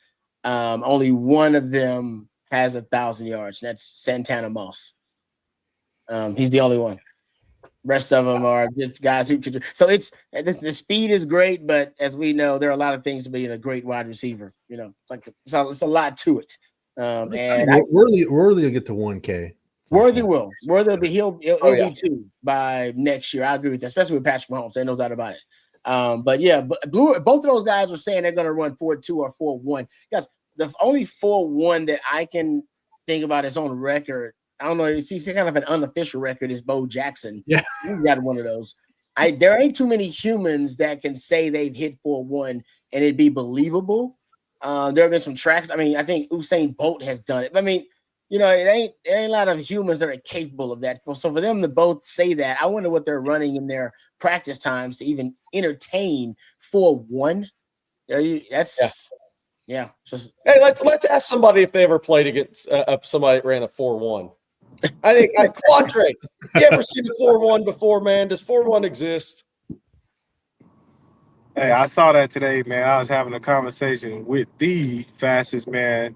S1: Only one of them has 1,000 yards. That's Santana Moss. He's the only one. Rest of them are just guys who could. So the speed is great, but as we know, there are a lot of things to be a great wide receiver. It's a lot to it.
S3: Worthy will get to 1K.
S1: Worthy will be he'll be 2 by next year. I agree with that, especially with Patrick Mahomes. There's no doubt about it. But yeah, both of those guys were saying they're going to run 4.2 or 4.1. Guys, the only 4.1 that I can think about is on record. I don't know. It's kind of an unofficial record. Is Bo Jackson? Yeah, he's got one of those. There ain't too many humans that can say they've hit 4.1 and it'd be believable. There have been some tracks. I mean, I think Usain Bolt has done it. I mean, it ain't a lot of humans that are capable of that. So for them to both say that, I wonder what they're running in their practice times to even entertain 4.1. Just
S2: hey, let's ask somebody if they ever played against somebody that ran a 4.1. I think Quandre, you ever seen a 4.1 before, man? Does 4.1 exist?
S4: Hey, I saw that today, man. I was having a conversation with the fastest man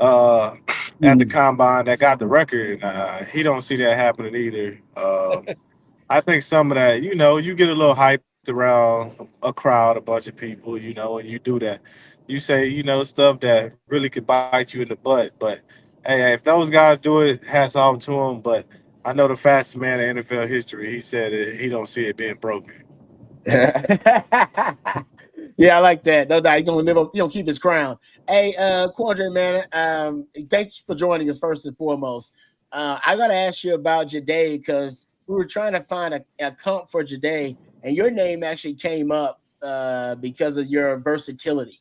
S4: at the combine that got the record. He don't see that happening either. I think some of that, you get a little hyped around a crowd, a bunch of people, and you do that. You say, stuff that really could bite you in the butt. But hey, if those guys do it, hats off to them. But I know the fastest man in NFL history. He said he don't see it being broken.
S1: Yeah, I like that. No doubt, he's gonna live up. He gonna keep his crown. Hey, Quandre, man. Thanks for joining us first and foremost. I gotta ask you about Jade because we were trying to find a comp for Jade, and your name actually came up because of your versatility.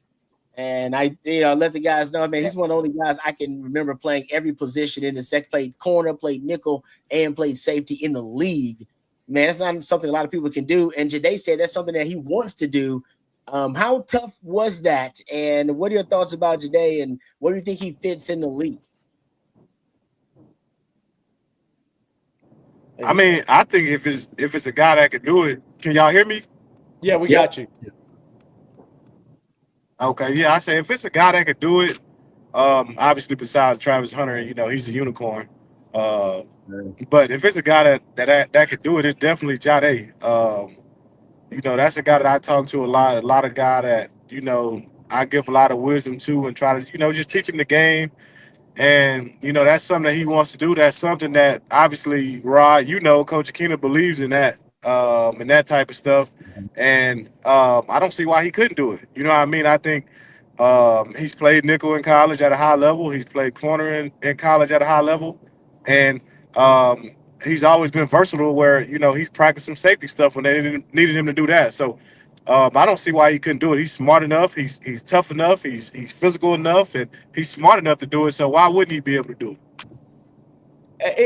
S1: And I, let the guys know, man, he's one of the only guys I can remember playing every position in the sec. Played corner, played nickel, and played safety in the league. Man, that's not something a lot of people can do. And Jade said that's something that he wants to do. How tough was that? And what are your thoughts about Jade? And where do you think he fits in the league?
S4: I mean, I think if it's a guy that can do it, can y'all hear me?
S2: Yeah, we got you.
S4: Okay, yeah, I say if it's a guy that could do it, obviously besides Travis Hunter, he's a unicorn. But if it's a guy that could do it, it's definitely Jade. That's a guy that I talk to a lot of guy that I give a lot of wisdom to and try to just teach him the game. And that's something that he wants to do. That's something that obviously Rod, Coach Akina believes in that, and that type of stuff. And I don't see why he couldn't do it. You know what I mean? I think he's played nickel in college at a high level. He's played corner in college at a high level, and he's always been versatile. Where he's practiced some safety stuff when they needed him to do that. So I don't see why he couldn't do it. He's smart enough. He's tough enough. He's physical enough, and he's smart enough to do it. So why wouldn't he be able to do
S2: it?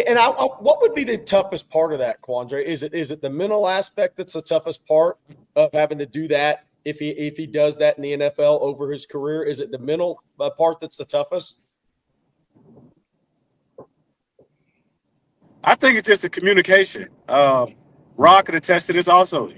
S2: And what would be the toughest part of that, Quandre? Is it the mental aspect that's the toughest part of having to do that? If he does that in the NFL over his career, is it the mental part that's the toughest?
S4: I think it's just the communication. Rock could attest to this also.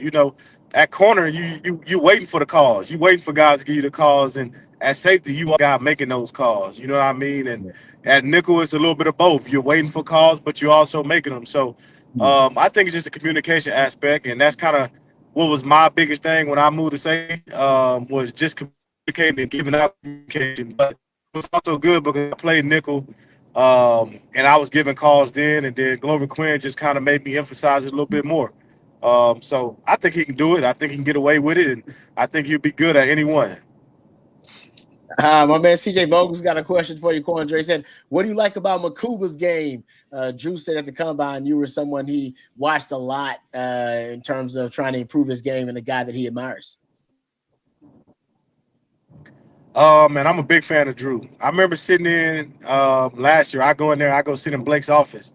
S4: At corner, you waiting for the calls. You waiting for guys to give you the calls, and at safety, you want a guy making those calls. You know what I mean? And at nickel, it's a little bit of both. You're waiting for calls, but you're also making them. So I think it's just a communication aspect, and that's kind of what was my biggest thing when I moved to safety, was just communicating and giving out communication. But it was also good because I played nickel. And I was giving calls then, and then Glover Quinn just kind of made me emphasize it a little bit more. So I think he can do it. I think he can get away with it, and I think he'll be good at any one.
S1: My man CJ Vogel's got a question for you, Quandre. He said, what do you like about Makuba's game? Drew said at the combine you were someone he watched a lot in terms of trying to improve his game and a guy that he admires.
S4: Man, I'm a big fan of Drew. I remember sitting in last year. I go sit in Blake's office,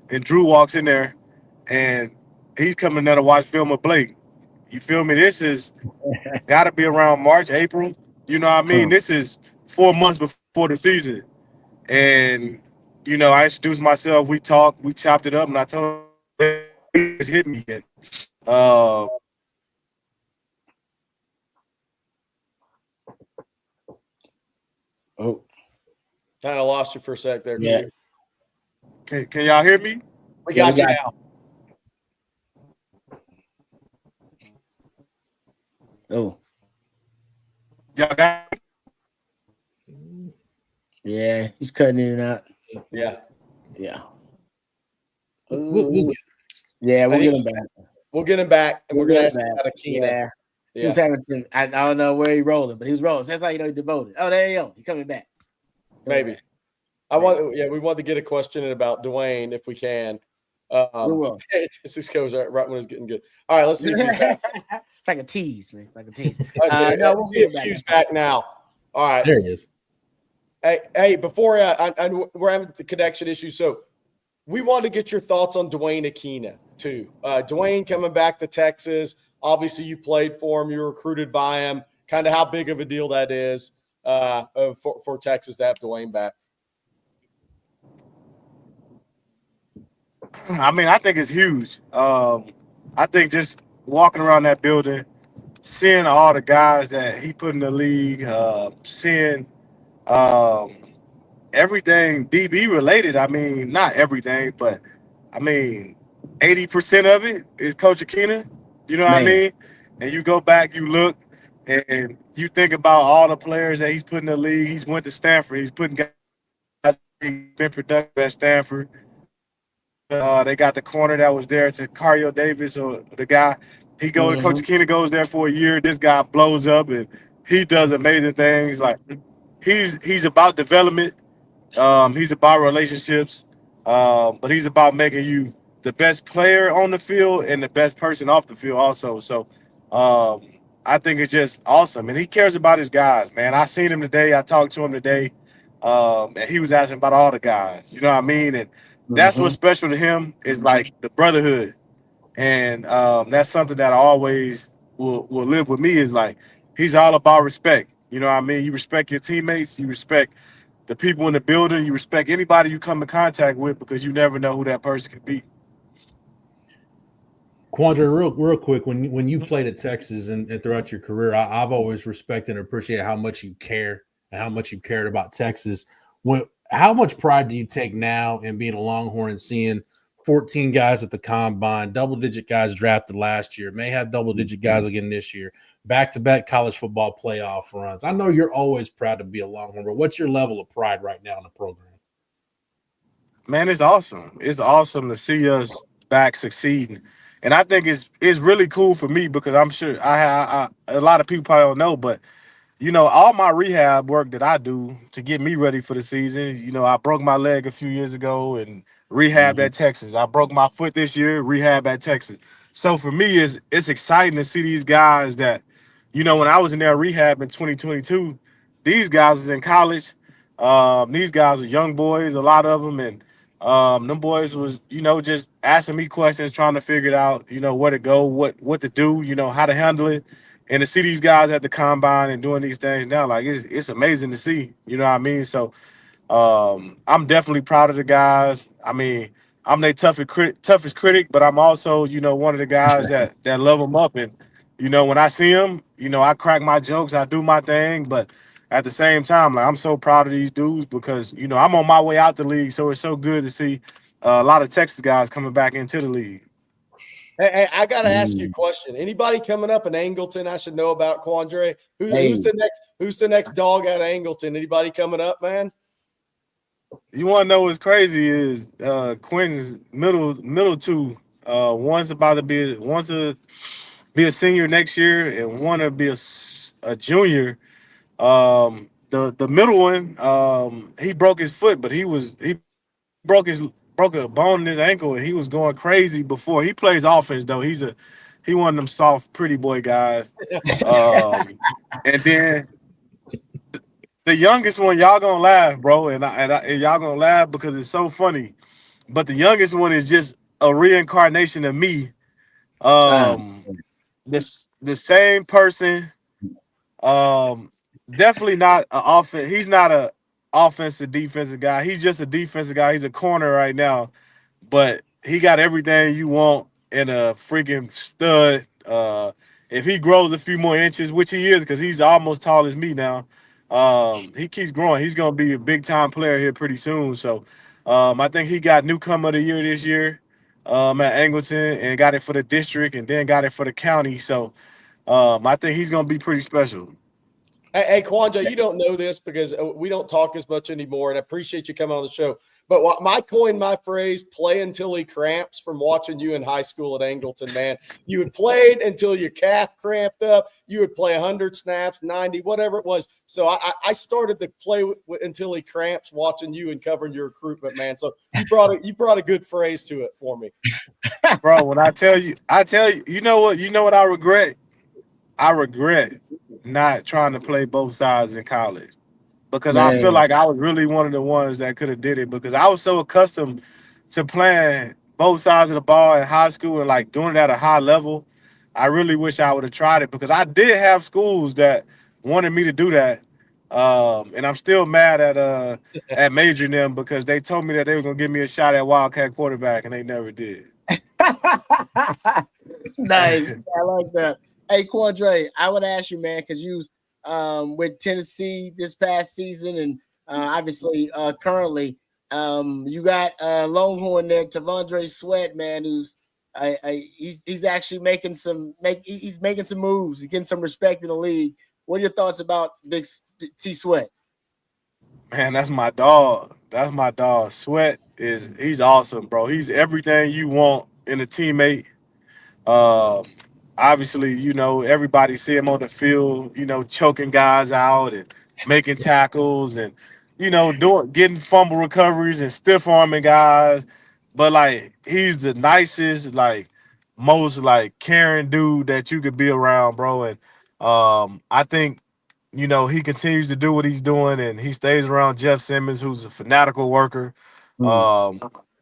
S4: and Drew walks in there, and he's coming there to watch film of Blake. You feel me? This is got to be around March, April. You know what I mean? This is 4 months before the season. And, I introduced myself. We talked. We chopped it up. And I told him, it's hit me again. Oh.
S2: Kind of lost you for a sec there.
S1: Yeah.
S4: Can y'all hear me?
S2: We got you now.
S1: Oh.
S4: Y'all got
S1: me? Yeah, he's cutting in and out.
S2: Yeah.
S1: Yeah.
S3: We'll
S1: get him back.
S2: We'll get him back, and we're going to ask him about Akina.
S1: Yeah. He was having to, I don't know where he's rolling, but he's rolling. So that's how he's devoted. Oh, there you go. He's coming back.
S2: Maybe. We want to get a question in about Dwayne if we can. It just goes right when it's getting good. All right, let's see if he's back.
S1: It's like a tease, man. Like a tease.
S2: Let's see if he's back now. All right.
S3: There he is.
S2: Hey, before we're having the connection issue, so we want to get your thoughts on Dwayne Akina too. Dwayne coming back to Texas. Obviously, you played for him. You were recruited by him. Kind of how big of a deal that is for Texas to have Dwayne back.
S4: I mean, I think it's huge. I think just walking around that building, seeing all the guys that he put in the league, seeing everything DB related. I mean, not everything, but I mean, 80% of it is Coach Akina. You know what I mean? And you go back, you look, and you think about all the players that he's put in the league. He's went to Stanford. He's putting guys been productive at Stanford. They got the corner that was there to Cario Davis, or the guy. He goes, Coach Akina goes there for a year. This guy blows up, and he does amazing things. Like he's about development. He's about relationships, but he's about making you the best player on the field and the best person off the field also. So I think it's just awesome. And he cares about his guys, man. I seen him today. I talked to him today, and he was asking about all the guys. You know what I mean? And that's what's special to him is like the brotherhood. And that's something that I always will live with me is like he's all about respect. You know what I mean? You respect your teammates. You respect the people in the building. You respect anybody you come in contact with because you never know who that person could be.
S3: Quandre, real quick, when you played at Texas and throughout your career, I've always respected and appreciated how much you care and how much you cared about Texas. How much pride do you take now in being a Longhorn and seeing 14 guys at the combine, double-digit guys drafted last year, may have double-digit guys again this year, back-to-back college football playoff runs? I know you're always proud to be a Longhorn, but what's your level of pride right now in the program?
S4: Man, it's awesome. It's awesome to see us back succeeding. And I think it's really cool for me because I'm sure I a lot of people probably don't know, but you know, all my rehab work that I do to get me ready for the season, you know, I broke my leg a few years ago and rehab at Texas. I broke my foot this year, rehab at Texas. So for me, it's exciting to see these guys that, you know, when I was in their rehab in 2022, these guys was in college. These guys were young boys, a lot of them, and them boys was, you know, just asking me questions, trying to figure it out, you know, where to go, what to do, you know, how to handle it. And to see these guys at the combine and doing these things now, like it's amazing to see. You know what I mean? So I'm definitely proud of the guys. I mean, I'm their toughest critic, but I'm also, you know, one of the guys that love them up. And, you know, when I see them, you know, I crack my jokes, I do my thing. But at the same time, like I'm so proud of these dudes because, you know, I'm on my way out the league. So it's so good to see a lot of Texas guys coming back into the league.
S2: Hey, I got to ask you a question. Anybody coming up in Angleton I should know about, Quandre? Who's the next dog out of Angleton? Anybody coming up, man?
S4: You want to know what's crazy is Quinn's middle two. One's to be a senior next year, and one to be a junior. The middle one, he broke his foot, but he broke a bone in his ankle, and he was going crazy before. He plays offense though. He one of them soft, pretty boy guys. And then the youngest one, y'all gonna laugh, bro, and y'all gonna laugh because it's so funny. But the youngest one is just a reincarnation of me. The same person. Definitely not an offense. He's not a offensive defensive guy. He's just a defensive guy. He's a corner right now, but he got everything you want in a freaking stud. If he grows a few more inches, which he is, because he's almost tall as me now, he keeps growing. He's gonna be a big time player here pretty soon. So I think he got newcomer of the year this year at Angleton and got it for the district and then got it for the county. So I think he's gonna be pretty special.
S2: Hey, Quandre, you don't know this because we don't talk as much anymore, and I appreciate you coming on the show. But I coined my phrase, play until he cramps, from watching you in high school at Angleton, man. You had played until your calf cramped up. You would play 100 snaps, 90, whatever it was. So I started to play until he cramps watching you and covering your recruitment, man. So you brought a good phrase to it for me.
S4: Bro, when I tell you, you know what I regret? I regret not trying to play both sides in college because I feel like I was really one of the ones that could have did it because I was so accustomed to playing both sides of the ball in high school and like doing it at a high level. I really wish I would have tried it because I did have schools that wanted me to do that. And I'm still mad at Major and them because they told me that they were going to give me a shot at Wildcat quarterback and they never did.
S1: Nice. I like that. Hey, Quandre, I would ask you, man, because you with Tennessee this past season, and obviously currently, you got Longhorn there, T'Vondre Sweat, man, who's he's actually making some moves. He's getting some respect in the league. What are your thoughts about Big T Sweat?
S4: Man, that's my dog. That's my dog. He's awesome, bro. He's everything you want in a teammate. Um, Obviously, everybody see him on the field, choking guys out and making tackles and, getting fumble recoveries and stiff arming guys. But like, he's the nicest, like, most like caring dude that you could be around, bro. And I think, he continues to do what he's doing, and he stays around Jeff Simmons, who's a fanatical worker, um,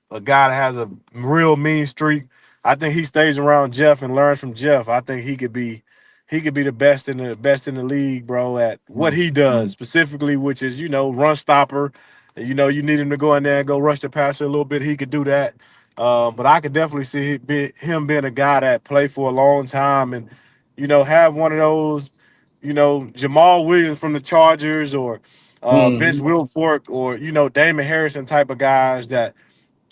S4: a guy that has a real mean streak. I think he stays around Jeff and learns from Jeff. I think he could be the best in the league, bro, at what he does specifically, which is run stopper. You need him to go in there and go rush the passer a little bit. He could do that. But I could definitely see him being a guy that played for a long time and have one of those, Jamal Williams from the Chargers or Vince Wilfork or Damon Harrison type of guys that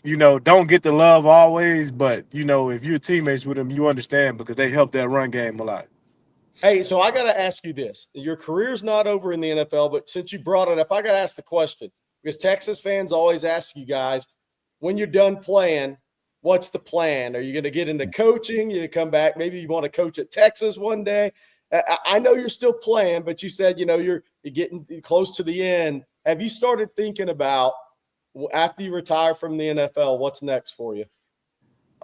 S4: don't get the love always, but if you're teammates with them, you understand because they help that run game a lot.
S2: Hey, so I got to ask you this. Your career's not over in the NFL, but since you brought it up, I got to ask the question because Texas fans always ask you guys, when you're done playing, what's the plan? Are you going to get into coaching? You come back? Maybe you want to coach at Texas one day. I know you're still playing, but you said, you're getting close to the end. Have you started thinking about after you retire from the NFL, what's next for you?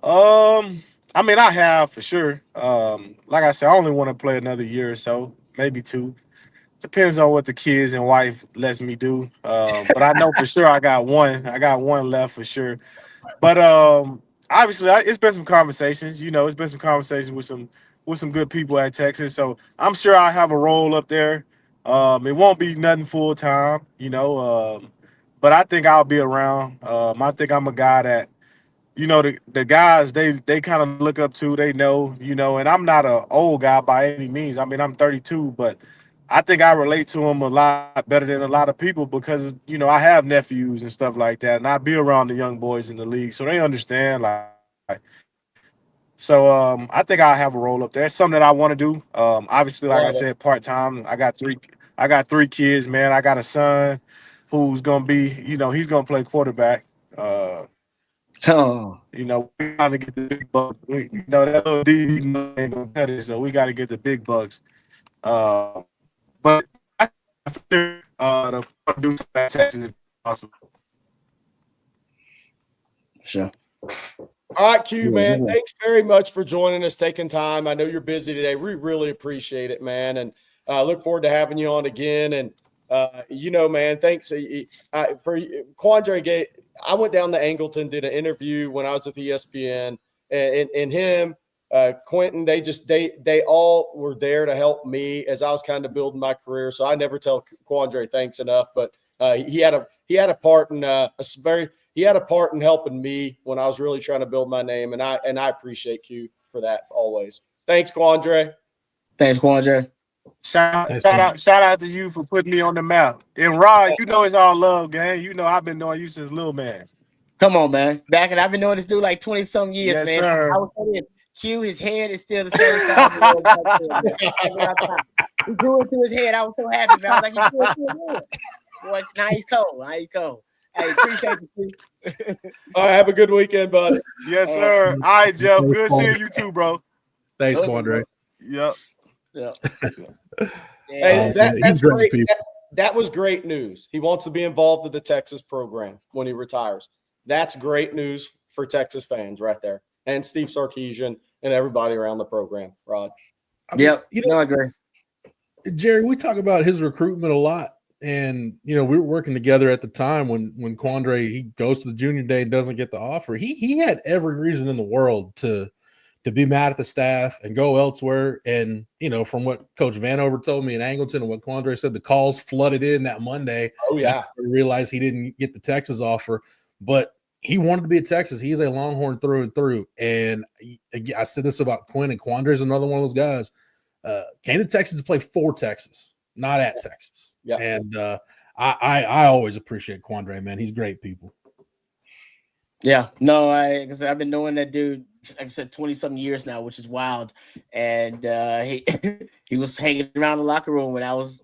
S4: I mean, I have for sure. Like I said, I only want to play another year or so, maybe 2. Depends on what the kids and wife lets me do. But I know for sure I got one. I got one left for sure. But obviously, it's been some conversations. It's been some conversations with some good people at Texas. So I'm sure I have a role up there. It won't be nothing full time, but I think I'll be around. I think I'm a guy that the guys they kind of look up to, they know, and I'm not an old guy by any means. I mean, I'm 32, but I think I relate to them a lot better than a lot of people because, I have nephews and stuff like that, and I be around the young boys in the league, so they understand. So I think I have a role up there. It's something that I want to do. Obviously, like I said, part-time. I got three kids, man. I got a son who's gonna be, he's gonna play quarterback. We got to get the big bucks. That little D ain't gonna cut it, so we got to get the big bucks. But I feel to do some Texas if possible.
S1: Sure.
S2: All right, Q, man. Thanks very much for joining us, taking time. I know you're busy today. We really appreciate it, man, and look forward to having you on again. And man, thanks for Quandre. I went down to Angleton, did an interview when I was with ESPN, and him, Quentin, they all were there to help me as I was kind of building my career. So I never tell Quandre thanks enough, but he had a part in he had a part in helping me when I was really trying to build my name, and I appreciate Q for that always. Thanks, Quandre.
S1: Thanks, Quandre.
S4: Shout out to you for putting me on the map. And Rod, it's all love, gang. I've been knowing you since little man.
S1: Come on, man. I've been knowing this dude like 20-some years,
S4: yes,
S1: man.
S4: Sir.
S1: I was saying, Q, his head is still the same size. He grew into his head. I was so happy, man. I was like, he grew into his head. Boy, now he's cold. Hey, appreciate you, Q.
S2: All right, have a good weekend, bud.
S4: Yes, sir. All right, Jeff. Good seeing you too, bro.
S3: Thanks, Quandre.
S4: Yep.
S2: Hey, that's great. That was great news. He wants to be involved in the Texas program when he retires. That's great news for Texas fans right there. And Steve Sarkisian and everybody around the program, Rod.
S1: I agree.
S3: Jerry, we talk about his recruitment a lot. And, we were working together at the time when Quandre, he goes to the junior day and doesn't get the offer. He had every reason in the world to be mad at the staff and go elsewhere. And, from what Coach Vanover told me in Angleton and what Quandre said, the calls flooded in that Monday.
S2: Oh, yeah.
S3: I realized he didn't get the Texas offer, but he wanted to be at Texas. He's a Longhorn through and through. And I said this about Quinn, and Quandre is another one of those guys. came to Texas to play for Texas, not at Texas.
S2: Yeah.
S3: And I always appreciate Quandre, man. He's great people.
S1: Yeah, no, like I said, I've been knowing that dude, like I said, 20-something years now, which is wild. And he he was hanging around the locker room when I was,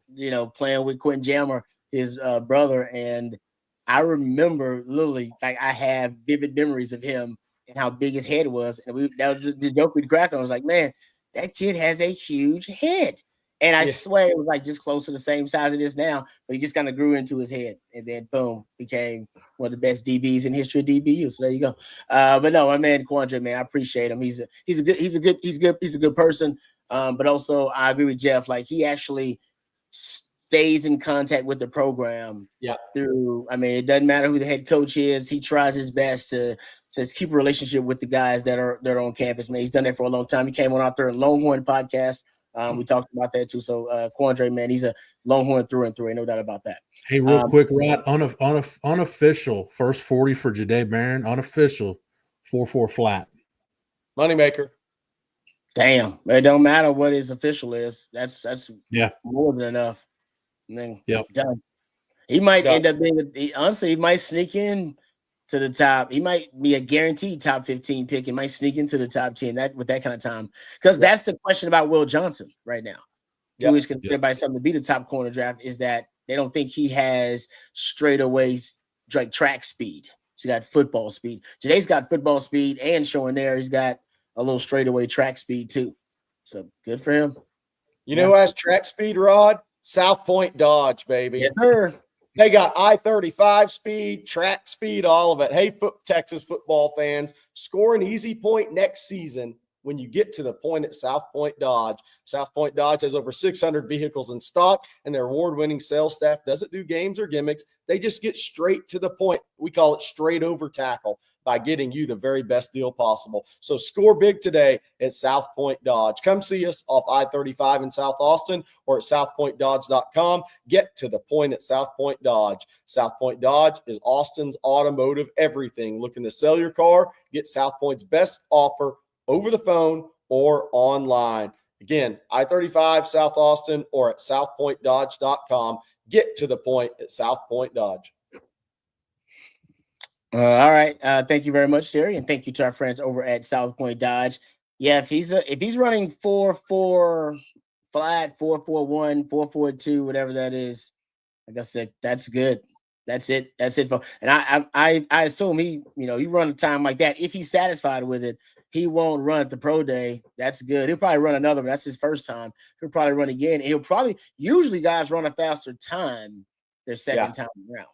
S1: playing with Quinn Jammer, his brother. And I remember literally, like, I have vivid memories of him and how big his head was. And that was just the joke we'd crack on. I was like, man, that kid has a huge head. And I swear it was like just close to the same size it is now, but he just kind of grew into his head, and then boom, became one of the best DBs in history of DBU. So there you go. But no, my man Quandre, man, I appreciate him. He's a good person. But also I agree with Jeff. Like, he actually stays in contact with the program.
S2: Yeah.
S1: It doesn't matter who the head coach is. He tries his best to keep a relationship with the guys that are on campus. Man, he's done that for a long time. He came on out there in Longhorn podcast. We talked about that too. So Quandre, man, he's a Longhorn through and through. Ain't no doubt about that.
S3: Hey, real quick, Rod, unofficial first 40 for Jaylan Barron, unofficial 4-4 flat.
S2: Moneymaker.
S1: Damn, it don't matter what his official is. That's more than enough. And then done. He might end up being he might sneak in to the top. He might be a guaranteed top 15 pick and might sneak into the top 10 with that kind of time. Because that's the question about Will Johnson right now. Who is considered by some to be the top corner draft, is that they don't think he has straightaway like track speed. He's got football speed. Today's got football speed and showing there he's got a little straightaway track speed too. So good for him.
S2: You know who has track speed, Rod? South Point Dodge, baby.
S1: Yes, sir.
S2: They got I-35 speed, track speed, all of it. Hey, Texas football fans, score an easy point next season when you get to the point at South Point Dodge. South Point Dodge has over 600 vehicles in stock, and their award-winning sales staff doesn't do games or gimmicks. They just get straight to the point. We call it straight over tackle by getting you the very best deal possible. So score big today at South Point Dodge. Come see us off I-35 in South Austin or at southpointdodge.com. Get to the point at South Point Dodge. South Point Dodge is Austin's automotive everything. Looking to sell your car? Get South Point's best offer over the phone or online. Again, I-35 South Austin or at southpointdodge.com. Get to the point at South Point Dodge.
S1: All right. Thank you very much, Terry, and thank you to our friends over at South Point Dodge. Yeah, if he's running 4-4 flat, 4-4-1, 4-4-2, whatever that is, like I said, that's good. That's it. That's it. And I assume he run a time like that. If he's satisfied with it, he won't run at the pro day. That's good. He'll probably run another one. That's his first time. He'll probably run again. And usually guys run a faster time their second time around.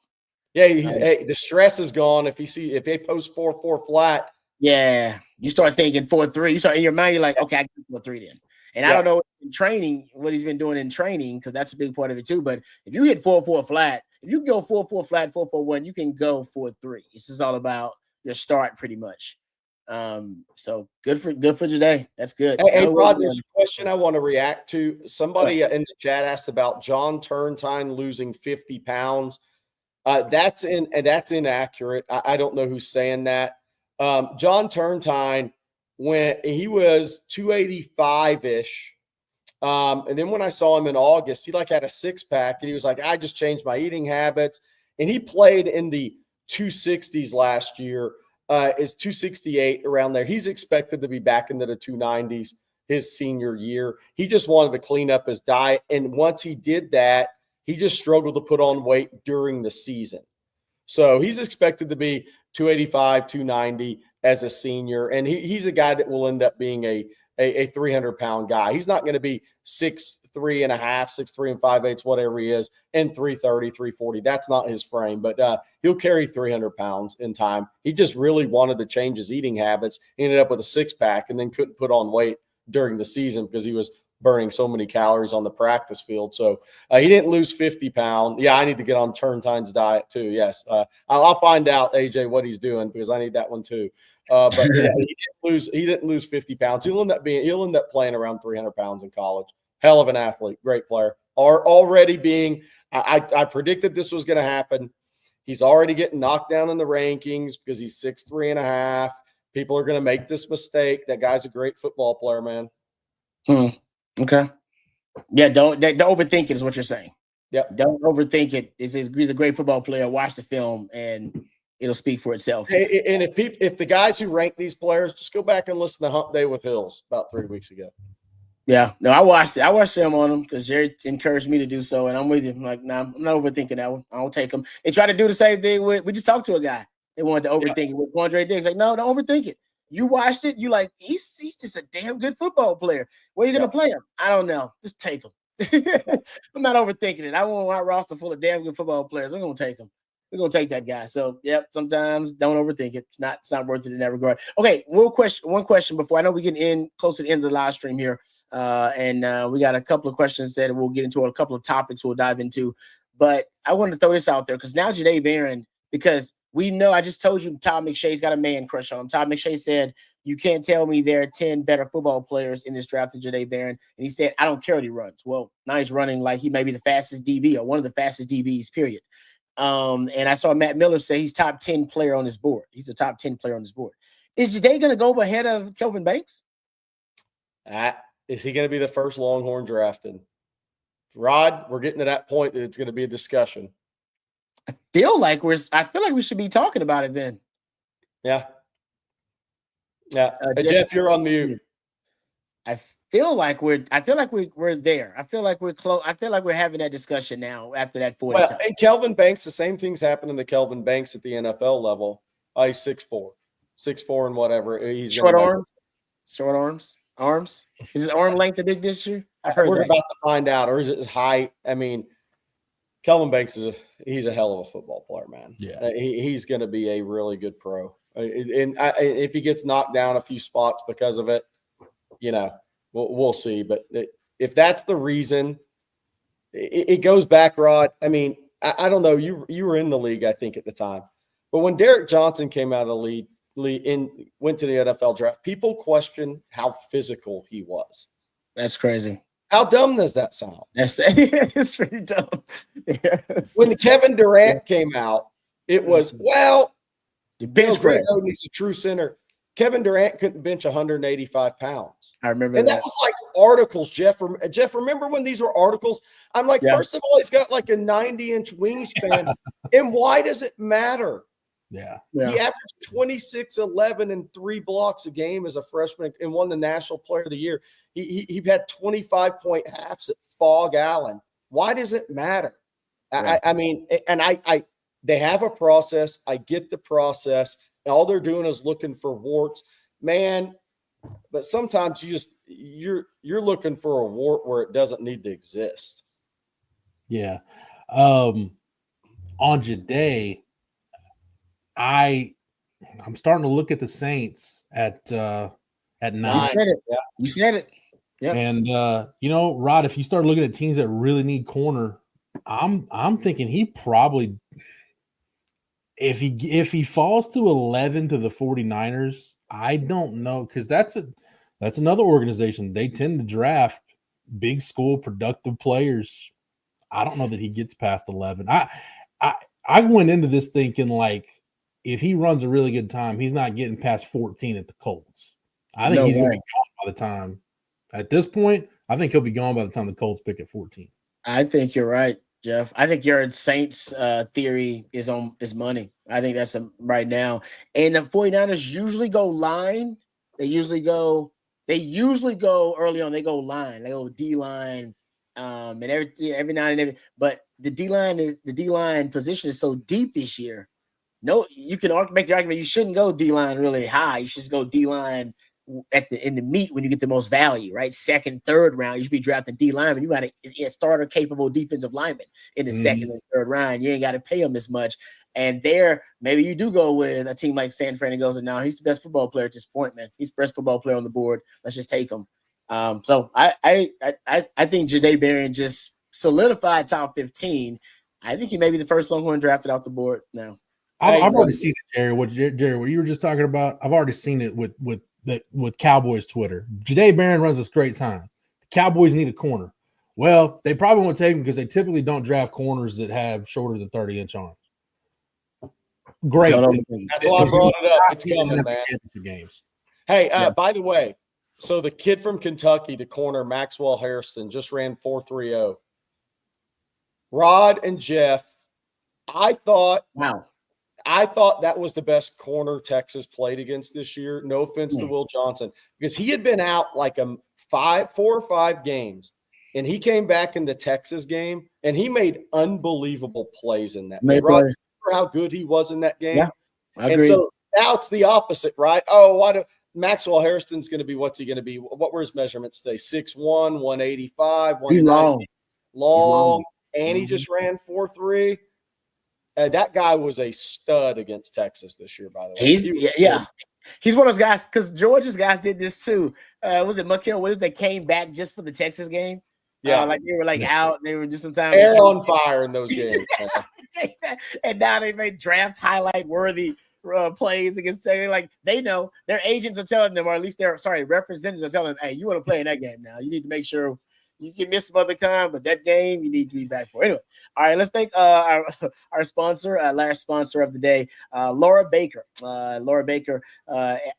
S2: Yeah, the stress is gone if they post 4-4 flat.
S1: Yeah, you start thinking 4-3. You start in your mind, you're like, okay, I can 4-3 then. And I don't know in training what he's been doing in training, because that's a big part of it too. But if you hit 4-4 flat, if you go 4-4 flat, 4-4-1, you can go 4-3. This is all about your start, pretty much. So good for today. That's good.
S2: Hey, Rod, there's a question I want to react to. Somebody in the chat asked about John Turntine losing 50 pounds. That's inaccurate. I don't know who's saying that. John Turntine, when he was 285-ish, and then when I saw him in August, he had a six-pack, and he was like, I just changed my eating habits. And he played in the 260s last year. Is 268 around there. He's expected to be back into the 290s his senior year. He just wanted to clean up his diet. And once he did that, he just struggled to put on weight during the season. So he's expected to be 285, 290 as a senior. And he's a guy that will end up being a 300-pound guy. He's not going to be 6'3 and a half, 6'3 and 5/8, whatever he is, and 330, 340. That's not his frame, but he'll carry 300 pounds in time. He just really wanted to change his eating habits. He ended up with a six-pack and then couldn't put on weight during the season because he was burning so many calories on the practice field. So he didn't lose 50 pounds. Yeah, I need to get on Turntine's diet too. Yes. I'll find out, AJ, what he's doing, because I need that one too. But yeah, he didn't lose 50 pounds. He'll end up playing around 300 pounds in college. Hell of an athlete, great player. Already being, I predicted this was going to happen. He's already getting knocked down in the rankings because he's 6'3 and a half. People are going to make this mistake. That guy's a great football player, man.
S1: Okay. Yeah, don't overthink it is what you're saying.
S2: Yep.
S1: Don't overthink it. He's a great football player. Watch the film and it'll speak for itself.
S2: And if the guys who rank these players, just go back and listen to Hump Day with Hills about 3 weeks ago.
S1: Yeah, no, I watched it. I watched film on him because Jerry encouraged me to do so, and I'm with you. I'm like, nah, I'm not overthinking that one. I don't take him. They try to do the same thing with. We just talked to a guy. They wanted to overthink it with Quandre Diggs. Like, no, don't overthink it. You watched it. You like he's just a damn good football player. Where are you gonna play him? I don't know. Just take him. I'm not overthinking it. I want my roster full of damn good football players. I'm gonna take him. We're gonna take that guy. So, yep. Sometimes don't overthink it. It's not worth it in that regard. Okay, one question before I know we get in close to the end of the live stream here. And we got a couple of questions that we'll get into, a couple of topics we'll dive into. But I want to throw this out there because now Jaylan Barron, because we know, I just told you Todd McShay's got a man crush on him. Todd McShay said, you can't tell me there are 10 better football players in this draft than Jaylan Barron. And he said, I don't care what he runs. Well, now he's running like he may be the fastest DB or one of the fastest DBs, period. And I saw Matt Miller say he's top 10 player on his board. He's a top 10 player on his board. Is Jaylan going to go ahead of Kelvin Banks?
S2: Is he going to be the first Longhorn drafted? Rod, we're getting to that point that it's going to be a discussion.
S1: I feel like we should be talking about it then.
S2: Yeah. Yeah. Jeff, you're on mute.
S1: I feel like we're there. I feel like we're close. I feel like we're having that discussion now after that 40 time.
S2: And Kelvin Banks, the same thing's happening to Kelvin Banks at the NFL level. He's 6'4" and whatever. He's
S1: short arms. Arms? Is his arm length a big issue?
S2: We're about to find out. Or is it his height? I mean, Kelvin Banks he's a hell of a football player, man.
S3: Yeah,
S2: he's going to be a really good pro. And if he gets knocked down a few spots because of it, we'll see. But if that's the reason, it goes back, Rod. I mean, I don't know. You were in the league, I think, at the time. But when Derek Johnson came out of the league and went to the NFL draft, people questioned how physical he was.
S1: That's crazy.
S2: How dumb does that sound?
S1: It's pretty dumb. Yes.
S2: When Kevin Durant came out, it was,
S1: the bench press.
S2: He's a true center. Kevin Durant couldn't bench 185 pounds.
S1: I remember
S2: and that was like articles, Jeff. Jeff, remember when these were articles? I'm like, first of all, he's got like a 90-inch wingspan. And why does it matter?
S3: Yeah.
S2: He averaged 26-11 and 3 blocks a game as a freshman and won the National Player of the Year. He had 25-point halves at Fog Allen. Why does it matter? Right. I mean, and they have a process. I get the process. All they're doing is looking for warts, man. But sometimes you're looking for a wart where it doesn't need to exist.
S3: Yeah. On Jayday, I'm starting to look at the Saints at 9.
S1: You said it. Yeah.
S3: And Rod, if you start looking at teams that really need corner, I'm thinking he probably, if he falls to 11 to the 49ers, I don't know, because that's another organization. They tend to draft big school productive players. I don't know that he gets past 11. I went into this thinking like, if he runs a really good time, he's not getting past 14 at the Colts. I think he's going to be gone by the time. At this point, I think he'll be gone by the time the Colts pick at 14.
S1: I think you're right, Jeff. I think your Saints theory is money. I think that's right now. And the 49ers usually go line. They usually go early on. They go line. They go D-line. And every now and then. But the D-line position is so deep this year. No, you can make the argument you shouldn't go D-line really high. You should just go D-line in the meat when you get the most value, right? Second, third round, you should be drafting D-line. You got a starter capable defensive lineman in the second and third round. You ain't got to pay them as much. And there, maybe you do go with a team like San Fran and goes, no, he's the best football player at this point, man. He's the best football player on the board. Let's just take him. So I think Jaylan Barron just solidified top 15. I think he may be the first Longhorn drafted off the board now.
S3: I've already seen it, Jerry. What you were just talking about, I've already seen it with Cowboys Twitter. Jaylan Barron runs this great time. The Cowboys need a corner. Well, they probably won't take him because they typically don't draft corners that have shorter than 30-inch arms. Great.
S2: That's why I brought it up. It's coming, man.
S3: Games.
S2: Hey, by the way, So the kid from Kentucky, the corner, Maxwell Hairston, just ran 4.30. Rod and Jeff, I thought that was the best corner Texas played against this year. No offense to Will Johnson, because he had been out like 4 or 5 games, and he came back in the Texas game, and he made unbelievable plays in that game. Rod, remember how good he was in that game?
S1: Yeah, I agree.
S2: And so now it's the opposite, right? Oh, Maxwell Hairston's going to be, what's he going to be? What were his measurements today? 6'1", 185, 190.
S1: He's long.
S2: And he just ran 4.3. That guy was a stud against Texas this year, by the way.
S1: He's one of those guys, because Georgia's guys did this too. Was it Mikael Williams that came back just for the Texas game?
S2: Yeah.
S1: Like they were out, and they were just sometimes
S2: air on fire in those games.
S1: And now they made draft highlight worthy plays against Texas. Like they know their agents are telling them, or at least their representatives are telling them, hey, you want to play in that game now. You need to make sure. You can miss some other time, but that game you need to be back for. Anyway, all right, let's thank our sponsor, last sponsor of the day, Laura Baker. Laura Baker,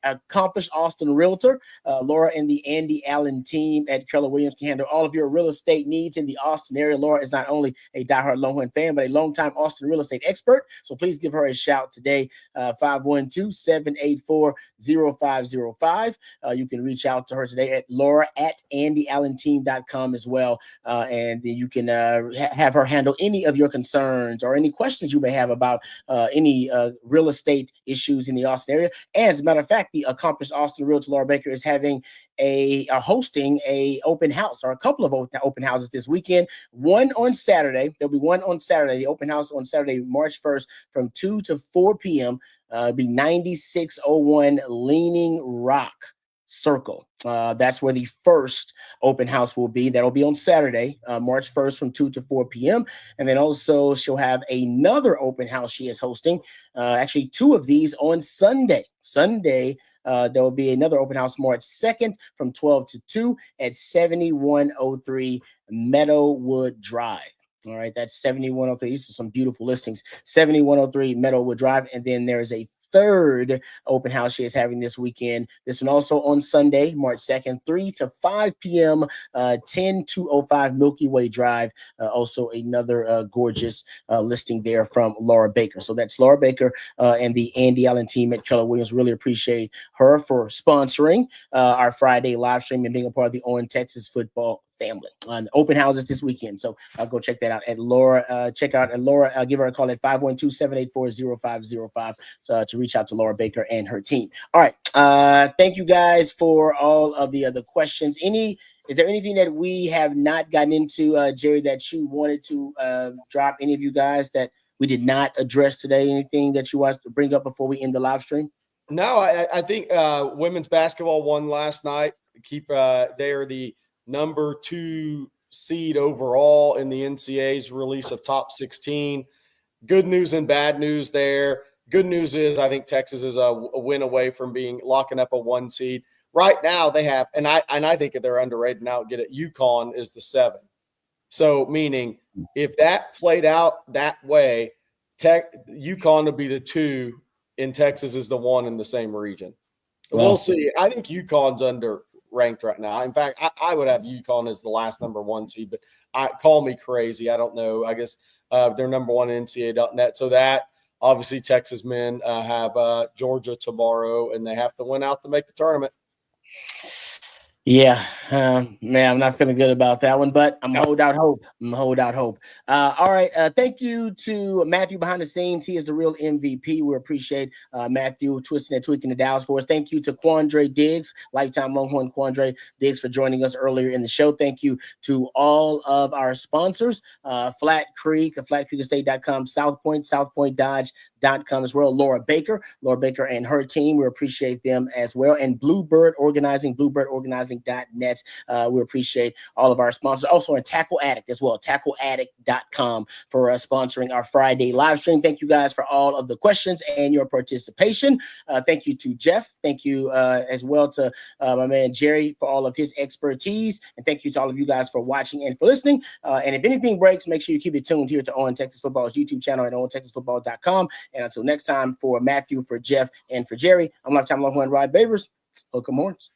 S1: accomplished Austin realtor. Laura and the Andy Allen team at Keller Williams can handle all of your real estate needs in the Austin area. Laura is not only a diehard Longhorn fan, but a longtime Austin real estate expert. So please give her a shout today, 512-784-0505. You can reach out to her today at laura@andyallenteam.com as well, and then you can have her handle any of your concerns or any questions you may have about any real estate issues in the Austin area. And as a matter of fact, the accomplished Austin realtor Laura Baker is having hosting a open house, or a couple of open houses this weekend. One on Saturday. There'll be one on Saturday. The open house on Saturday, March 1st, from 2 to 4 p.m. It'll be 9601 Leaning Rock Circle. That's where the first open house will be. That'll be on Saturday, March 1st, from 2 to 4 p.m. And then also she'll have another open house she is hosting. Actually, 2 of these on Sunday. There will be another open house March 2nd from 12 to 2 at 7103 Meadowwood Drive. All right, that's 7103. These are some beautiful listings. 7103 Meadowwood Drive. And then there's a third open house she is having this weekend. This one also on Sunday, March 2nd, 3 to 5 p.m., 10205 Milky Way Drive. Also another gorgeous listing there from Laura Baker. So that's Laura Baker and the Andy Allen team at Keller Williams. Really appreciate her for sponsoring our Friday live stream and being a part of the Owen Texas football family on open houses this weekend. So I'll go check that out at Laura. Check out Laura. Give her a call at 512-784-0505 to reach out to Laura Baker and her team. All right. Thank you guys for all of the other questions. Is there anything that we have not gotten into, Jerry, that you wanted to drop? Any of you guys that we did not address today? Anything that you want to bring up before we end the live stream?
S2: No, I think women's basketball won last night. They are the number 2 seed overall in the NCAA's release of top 16. Good news and bad news there. Good news is I think Texas is a win away from locking up a 1 seed. Right now they have, and I think they're underrated now. Get it. UConn is the 7. So meaning if that played out that way, UConn would be the 2 and Texas is the 1 in the same region. Well, we'll see. I think UConn's ranked right now. In fact, I would have UConn as the last number 1 seed, but call me crazy. I don't know. I guess they're number 1 in NCAA.net. So that obviously Texas men have Georgia tomorrow, and they have to win out to make the tournament.
S1: Yeah, man, I'm not feeling good about that one, but I'm hold out hope. All right. Thank you to Matthew behind the scenes. He is the real MVP. We appreciate Matthew twisting and tweaking the dials for us. Thank you to Quandre Diggs, lifetime Longhorn Quandre Diggs, for joining us earlier in the show. Thank you to all of our sponsors, Flat Creek, flatcreekestate.com, South Point Dodge.com as well. Laura Baker and her team. We appreciate them as well. And Bluebird Organizing, bluebirdorganizing.net. We appreciate all of our sponsors. Also on Tackle Addict as well, tackleaddict.com, for sponsoring our Friday live stream. Thank you guys for all of the questions and your participation. Thank you to Jeff. Thank you as well to my man Jerry for all of his expertise. And thank you to all of you guys for watching and for listening. And if anything breaks, make sure you keep it tuned here to Owen Texas Football's YouTube channel at OwenTexasFootball.com. And until next time, for Matthew, for Jeff, and for Jerry, I'm lifetime Longhorn Rod Babers. Hook 'em horns.